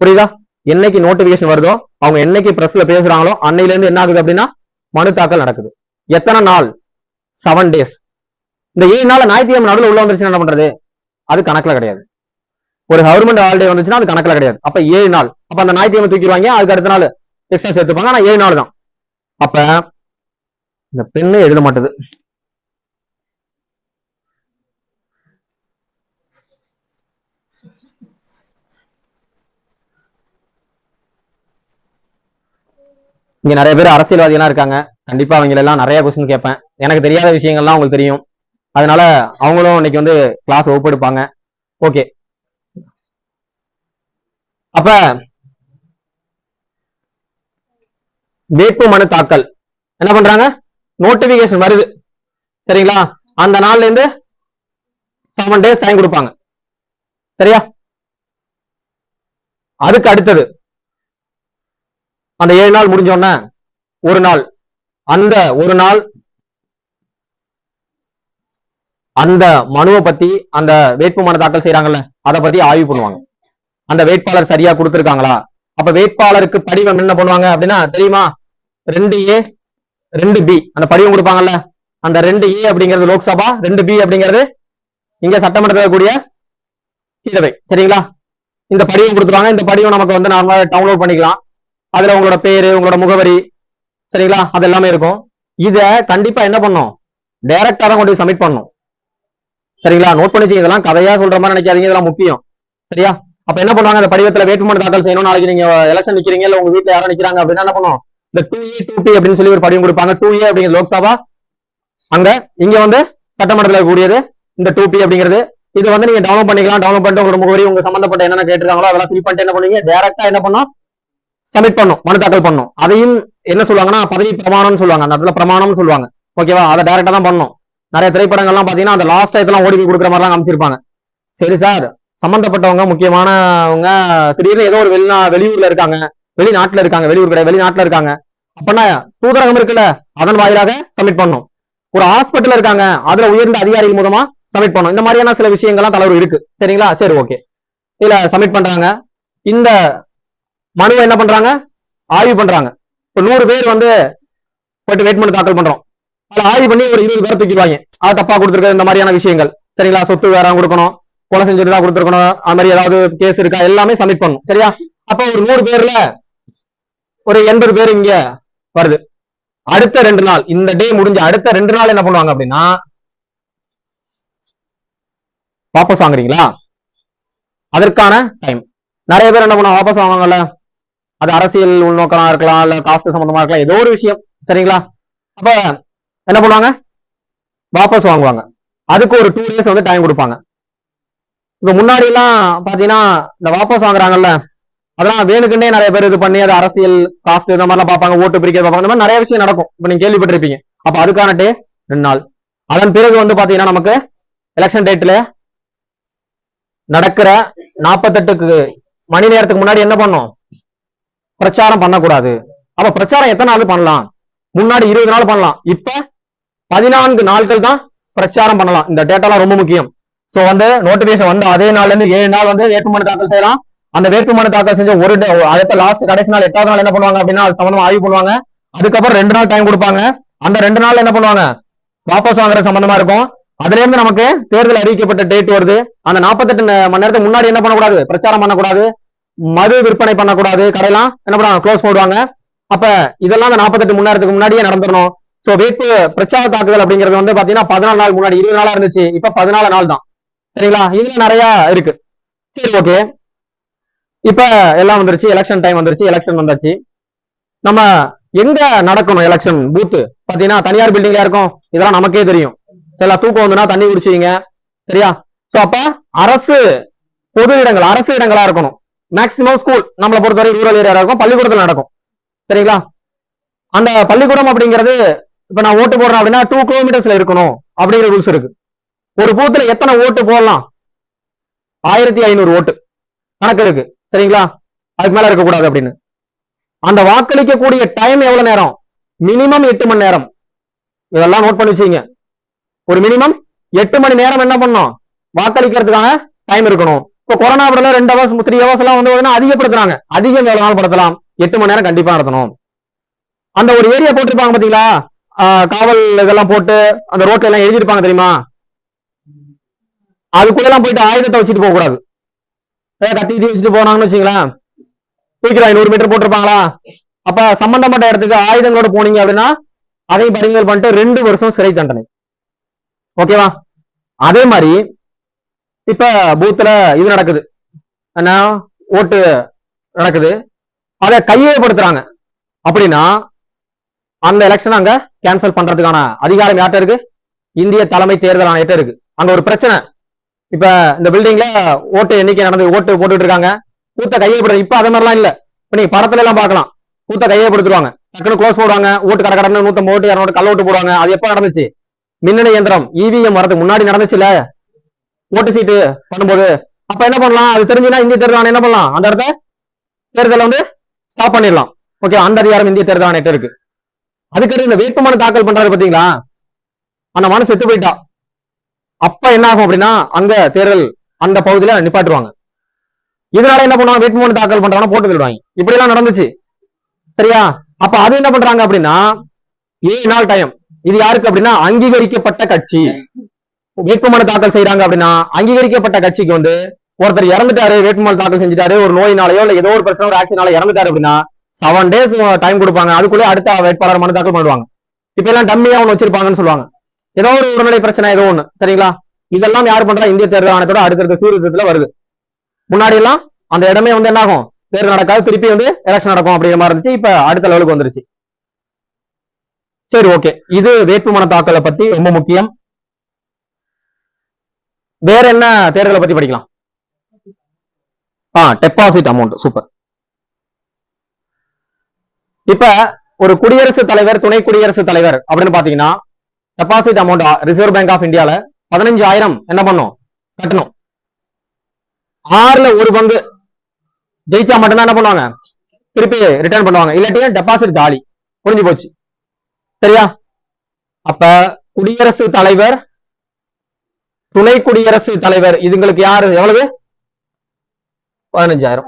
புரியுதா? என்னைக்கு நோட்டிபிகேஷன் வருதோ, அவங்க என்னைக்கு பிரஸ்ல பேசுறாங்களோ அன்னையில இருந்து என்ன ஆகுது அப்படின்னா மனு தாக்கல் நடக்குது. எத்தனை நாள்? 7 days. இந்த 7 நாள் ஞாயிற்றுக்கிழமை நடுவில் உள்ள வந்துருச்சுன்னா என்ன பண்றது? அது கணக்குல கிடையாது. ஒரு கவர்மெண்ட் ஹாலிடே வந்துச்சுன்னா அது கணக்குல கிடையாது. அப்ப 7 நாள். அப்ப அந்த ஞாயிற்றுக்கிழமை தூக்கிடுவாங்க, அதுக்கு அடுத்த நாள் எக்ஸ்ட்ரா சேர்த்துப்பாங்க. ஆனா 7 நாள் தான். அப்ப இந்த பெண்ணு எழுத மாட்டது. இங்க நிறைய பேர் அரசியல்வாதிகளா இருக்காங்க. கண்டிப்பா அவங்க எல்லாம் நிறைய கொஸ்டின் கேட்பேன். எனக்கு தெரியாத விஷயங்கள்லாம் உங்களுக்கு தெரியும். அதனால அவங்களும் இன்னைக்கு வந்து கிளாஸ் ஒப்பெடுப்பாங்க. ஓகே, அப்ப வேட்பு மனு தாக்கல் என்ன பண்றாங்க, நோட்டிபிகேஷன் வருது சரிங்களா, அந்த நாள்ல இருந்து 7 days டைம் கொடுப்பாங்க. சரியா, அதுக்கு அடுத்தது அந்த 7 நாள் முடிஞ்சோடனே ஒரு நாள், அந்த ஒரு நாள் அந்த மனுவை பத்தி, அந்த வேட்பு மனு தாக்கல் செய்யறாங்கல்ல அதை பத்தி ஆய்வு பண்ணுவாங்க. அந்த வேட்பாளர் சரியா கொடுத்திருக்காங்களா. அப்ப வேட்பாளருக்கு படிவம் என்ன பண்ணுவாங்க அப்படின்னா தெரியுமா, 2A 2B அந்த படிவம் கொடுப்பாங்கல்ல, அந்த 2A அப்படிங்கிறது லோக்சபா, 2B அப்படிங்கிறது இங்க சட்டமன்றத்தில் கூடிய கீழவை. சரிங்களா, இந்த படிவம் கொடுத்துருவாங்க. இந்த படிவம் நமக்கு வந்து நாம டவுன்லோட் பண்ணிக்கலாம். அதுல உங்களோட பேரு, உங்களோட முகவரி, சரிங்களா, அது எல்லாமே இருக்கும். இத கண்டிப்பா என்ன பண்ணும், டைரக்டா தான் கொண்டு சப்மிட் பண்ணும். சரிங்களா, நோட் பண்ணிச்சு, இதெல்லாம் கதையா சொல்ற மாதிரி நினைக்காதீங்க, இதெல்லாம் முக்கியம். சரியா, அப்ப என்ன பண்ணுவாங்க, அந்த படிவத்துல வேட்புமனு தாக்கல் செய்யணும். நாளைக்கு நீங்க எலெக்ஷன் நிக்கிறீங்க, இல்ல உங்க வீட்டுல யாரும் நிக்கிறாங்க அப்படின்னா என்ன பண்ணும், இந்த 2A 2P அப்படின்னு சொல்லி ஒரு படிவம் கொடுப்பாங்க. 2A அப்படிங்கிறது லோக்சபா, அங்க இங்க வந்து சட்டமன்றத்தில் கூடியது இந்த 2P அப்படிங்கிறது. இது வந்து நீங்க டவுன்லோட் பண்ணிக்கலாம். டவுன்லோட் பண்ணிட்டு உங்க முகவரி, உங்க சம்பந்தப்பட்ட என்னென்ன கேட்டிருக்காங்களோ அதெல்லாம் ஃபில் பண்ணிட்டு என்ன பண்ணுவீங்க, டைரக்டா என்ன பண்ணும், சப்மிட் பண்ணும், மனு தாக்கல் பண்ணும். அதையும் என்ன சொல்லுவாங்கன்னா பதவி பிரமாணம்னு சொல்லுவாங்க. அந்த இடத்துல பிரமாணம்னு சொல்லுவாங்க. ஓகேவா, அதை டைரக்டா தான் பண்ணும். நிறைய திரைப்படங்கள்லாம் பாத்தீங்கன்னா அந்த லாஸ்ட் டயத்தெல்லாம் ஓடி போய் கொடுக்குற மாதிரிலாம் காமிச்சிருப்பாங்க. சரி சார், சம்பந்தப்பட்டவங்க முக்கியமானவங்க திடீர்னு ஏதோ ஒரு வெளியூர்ல இருக்காங்க, வெளிநாட்டுல இருக்காங்க, வெளியூர் கிடையாது வெளிநாட்டுல இருக்காங்க அப்படின்னா தூதரகம் இருக்குல்ல, அதன் வாயிலாக சப்மிட் பண்ணும். ஒரு ஹாஸ்பிட்டல் இருக்காங்க, அதுல உயர்ந்த அதிகாரிகள் மூலமா சப்மிட் பண்ணும். இந்த மாதிரியான சில விஷயங்கள்லாம் தலைவர் இருக்கு. சரிங்களா, சரி ஓகே, இதுல சப்மிட் பண்றாங்க. இந்த மனுவை என்ன பண்றாங்க, ஆய்வு பண்றாங்க. இப்போ 100 பேர் வந்து போயிட்டு வேட்புமனு தாக்கல் பண்றோம். அதுல ஆய்வு பண்ணி ஒரு 20 பேரை தூக்கிடுவாங்க. அது தப்பா கொடுத்துருக்க இந்த மாதிரியான விஷயங்கள். சரிங்களா, சொத்து வேற கொடுக்கணும், கொலை செஞ்சுட்டு கொடுத்துருக்கணும், அது மாதிரி ஏதாவது கேஸ் இருக்கா, எல்லாமே சப்மிட் பண்ணும். சரியா, அப்ப ஒரு 100 பேர்ல ஒரு 80 பேர் இங்க வருது. அடுத்த 2 நாள், இந்த டே முடிஞ்ச அடுத்த 2 நாள் என்ன பண்ணுவாங்க அப்படின்னா, வாபஸ் வாங்குறீங்களா, அதற்கான டைம். நிறைய பேர் என்ன பண்ணுவாங்க, வாபஸ் வாங்குவாங்கல்ல, அது அரசியல் உள்நோக்கமா இருக்கலாம், இல்ல காசு சம்பந்தமா இருக்கலாம், ஏதோ ஒரு விஷயம். சரிங்களா, அப்ப என்ன பண்ணுவாங்க, வாபஸ் வாங்குவாங்க. அதுக்கு ஒரு 2 days வந்து டைம் கொடுப்பாங்க. இப்ப முன்னாடி எல்லாம் பாத்தீங்கன்னா இந்த வாபஸ் வாங்குறாங்கல்ல, அதெல்லாம் வேணுக்குன்னே நிறைய பேர் இது பண்ணி அது அரசியல் காஸ்ட் இந்த மாதிரிலாம் பார்ப்பாங்க, ஓட்டு பிரிக்க பார்ப்பாங்க, இந்த மாதிரி நிறைய விஷயம் நடக்கும். இப்ப நீங்க கேள்விப்பட்டிருப்பீங்க. அப்ப அதுக்கான டே 2 நாள். அதன் பிறகு வந்து பாத்தீங்கன்னா நமக்கு எலெக்ஷன் டேட்ல நடக்கிற 48 மணி நேரத்துக்கு முன்னாடி என்ன பண்ணும், பிரச்சாரம் பண்ணக்கூடாது. அப்ப பிரச்சாரம் எத்தனை நாள் பண்ணலாம், முன்னாடி 20 நாள் பண்ணலாம், இப்ப 14 நாட்கள் தான் பிரச்சாரம் பண்ணலாம். இந்த டேட்டாலாம் ரொம்ப முக்கியம். சோ வந்து நோட்டிபிகேஷன் வந்து அதே நாள்ல இருந்து 7 நாள் வந்து வேட்புமனு தாக்கல் செய்யலாம். அந்த வேட்புமனு தாக்கல் செஞ்ச ஒரு அடுத்த லாஸ்ட் கடைசி நாள் 8வது நாள் என்ன பண்ணுவாங்க அப்படின்னா அது சம்பந்தமா ஆய்வு பண்ணுவாங்க. அதுக்கப்புறம் 2 நாள் டைம் கொடுப்பாங்க. அந்த 2 நாள் என்ன பண்ணுவாங்க, வாபஸ் வாங்குற சம்பந்தமா இருக்கும். அதுல இருந்து நமக்கு தேர்தல் அறிவிக்கப்பட்ட டேட் வருது. அந்த 48 மணி நேரத்துக்கு முன்னாடி என்ன பண்ணக்கூடாது, பிரச்சாரம் பண்ணக்கூடாது, மது விற்பனை பண்ணக்கூடாது, கடையெல்லாம் என்ன பண்ணுவாங்க, க்ளோஸ் போடுவாங்க. அப்ப இதெல்லாம் அந்த 48 மணி நேரத்துக்கு முன்னாடியே நடந்துடணும். சோ வேட்பு பிரச்சார தாக்குதல் அப்படிங்கிறது வந்து பாத்தீங்கன்னா 14 நாள் முன்னாடி, 20 நாளா இருந்துச்சு, இப்ப 14 நாள் தான். சரிங்களா, இதுல நிறைய இருக்கு. சரி ஓகே, இப்ப எல்லாம் வந்துருச்சு, எலெக்ஷன் டைம் வந்துருச்சு, எலெக்ஷன் வந்தாச்சு. நம்ம எங்க நடக்கணும் எலெக்ஷன் பூத் பாத்தீங்கன்னா தனியார் பில்டிங்ல இருக்கும், இதெல்லாம் நமக்கே தெரியும். சில தூக்கம் வந்துன்னா தண்ணி குடிச்சுவீங்க. சரியா, சோ அப்ப அரசு பொது இடங்கள், அரசு இடங்களா இருக்கணும். மேக்சிமம் ஸ்கூல் நம்மளை பொறுத்தவரை ரூரல் ஏரியா இருக்கும், பள்ளிக்கூடத்துல நடக்கும். சரிங்களா, அந்த பள்ளிக்கூடம் அப்படிங்கிறது இப்ப நான் ஓட்டு போடுறேன் அப்படின்னா 2 கிலோமீட்டர்ஸ்ல இருக்கணும் அப்படிங்கிற ரூல்ஸ் இருக்கு. ஒரு பூத்துல எத்தனை ஓட்டு போடலாம், 1500 ஓட்டு கணக்கு இருக்கு. சரிங்களா, அதுக்கு மேல இருக்கக்கூடாது அப்படின்னு. அந்த வாக்களிக்கக்கூடிய டைம் எவ்வளவு நேரம், மினிமம் 8 மணி நேரம். இதெல்லாம் நோட் பண்ணி வச்சுங்க. ஒரு மினிமம் 8 மணி நேரம் என்ன பண்ணும், வாக்களிக்கிறதுக்கான டைம் இருக்கணும். இப்போ கொரோனா 2 ஹவர்ஸ் 3 ஹவர்ஸ் எல்லாம் வந்து அதிகப்படுத்துறாங்க. அதிகம் எவ்வளவு நாள் படுத்தலாம், 8 மணி நேரம் கண்டிப்பா நடத்தணும். அந்த ஒரு ஏரியா போட்டிருப்பாங்க பாத்தீங்களா, காவல் இதெல்லாம் போட்டு அந்த ரோட்ல எல்லாம் எழுதிருப்பாங்க தெரியுமா, அதுக்குள்ள எல்லாம் போயிட்டு ஆயுதத்தை வச்சுட்டு போக கூடாது. கத்தி வச்சுட்டு போனாங்கன்னு வச்சுங்களேன், தூக்கிடலாம். 100 மீட்டர் போட்டிருப்பாங்களா, அப்ப சம்பந்தப்பட்ட இடத்துக்கு ஆயுதங்களோட போனீங்க அப்படின்னா அதையும் பறிமுதல் பண்ணிட்டு 2 வருஷம் சிறை தண்டனை. ஓகேவா? அதே மாதிரி இப்ப பூத்துல இது நடக்குது, என்ன ஓட்டு நடக்குது, அதை கையகப்படுத்துறாங்க அப்படின்னா அந்த எலெக்ஷன் அங்க கேன்சல் பண்றதுக்கான அதிகாரம் யார்ட்ட இருக்கு? இந்திய தலைமை தேர்தல் ஆணையத்தை இருக்கு. அங்க ஒரு பிரச்சனை, இப்ப இந்த பில்டிங்ல ஓட்டு எண்ணிக்கை நடந்து ஓட்டு போட்டுட்டு இருக்காங்க, பூத்த கையகப்படுது. இப்ப அது மாதிரிலாம் இல்ல. இப்ப நீங்க படத்துல எல்லாம் பார்க்கலாம், பூத்த கையகப்படுத்துவாங்க, டக்குனு க்ளோஸ் போடுவாங்க, ஓட்டு கடற்கடன்னு 150 ஓட்டு 200 கள்ள ஓட்டு போடுவாங்க. அது எப்ப நடந்துச்சு? மின்னணு இயந்திரம் இவிஎம் வரதுக்கு முன்னாடி நடந்துச்சுல ஓட்டு சீட்டு பண்ணும்போது. அப்ப என்ன பண்ணலாம்? அது தெரிஞ்சுன்னா இந்திய தேர்தல் ஆணையம் என்ன பண்ணலாம்? அந்த இடத்த தேர்தலை வந்து ஸ்டாப் பண்ணிடலாம். ஓகே, அந்த அதிகாரம் இந்திய தேர்தல் ஆணையத்தை இருக்கு. அதுக்கடுத்து இந்த வேட்புமனு தாக்கல் பண்றாரு பாத்தீங்களா, அந்த மனு செத்து போயிட்டா, அப்ப என்ன ஆகும் அப்படின்னா அங்க தேர்தல் அந்த பகுதியில நிப்பாட்டுவாங்க. இதனால என்ன பண்ணுவாங்க? வேட்புமனு தாக்கல் பண்றாங்க, போட்டு தருவாங்க. இப்படி எல்லாம் நடந்துச்சு. சரியா? அப்ப அது என்ன பண்றாங்க அப்படின்னா 7 நாள் டைம். இது யாருக்கு அப்படின்னா அங்கீகரிக்கப்பட்ட கட்சி. வேட்புமனு தாக்கல் செய்யறாங்க அப்படின்னா அங்கீகரிக்கப்பட்ட கட்சிக்கு வந்து ஒருத்தர் இறந்துட்டாரு, வேட்புமனு தாக்கல் செஞ்சுட்டாரு, ஒரு நோயினாலேயோ இல்ல ஏதோ ஒரு பிரச்சனை ஒரு ஆக்சிடென்ட்னால இறந்துட்டாரு அப்படின்னா 7 days டைம் கொடுப்பாங்க. அதுக்குள்ளே அடுத்த வேட்பாளர் மனு தாக்கல் பண்ணுவாங்க. இப்ப எல்லாம் டம்மியா ஒண்ணு வச்சிருப்பாங்கன்னு சொல்லுவாங்க, ஏதோ ஒரு உடல்நிலை பிரச்சனை ஏதோ ஒண்ணு. சரிங்களா? இதெல்லாம் யார் பண்றா? இந்திய தேர்தல் ஆணையத்தோட அடுத்தடுத்த சீர்திருத்தத்துல வருது. முன்னாடி எல்லாம் அந்த இடமே வந்து என்ன ஆகும்? தேர்தல் நடக்காது, திருப்பி வந்து எலெக்ஷன் நடக்கும் அப்படிங்கிற மாதிரி இருந்துச்சு. இப்ப அடுத்த லெவலுக்கு வந்துருச்சு. சரி, ஓகே, இது வேட்புமனு தாக்கலை பத்தி ரொம்ப முக்கியம். வேற என்ன தேர்தலை பத்தி படிக்கலாம்? Deposit amount. சூப்பர். இப்ப ஒரு குடியரசுத் தலைவர், துணை குடியரசுத் தலைவர் அப்படின்னு பாத்தீங்கன்னா deposit amount reserve bank of இந்தியால 15,000 என்ன பண்ணும்? கட்டணும். 1/6 பங்கு ஜெயிச்சா மட்டும்தான் என்ன பண்ணுவாங்க? திருப்பி ரிட்டர்ன் பண்ணுவாங்க. இல்லாட்டியும் டெபாசிட் காலி, புரிஞ்சு போச்சு. சரியா? அப்ப குடியரசுத் தலைவர், துணை குடியரசுத் தலைவர், இதுங்களுக்கு யாரு எவ்வளவு? 15,000.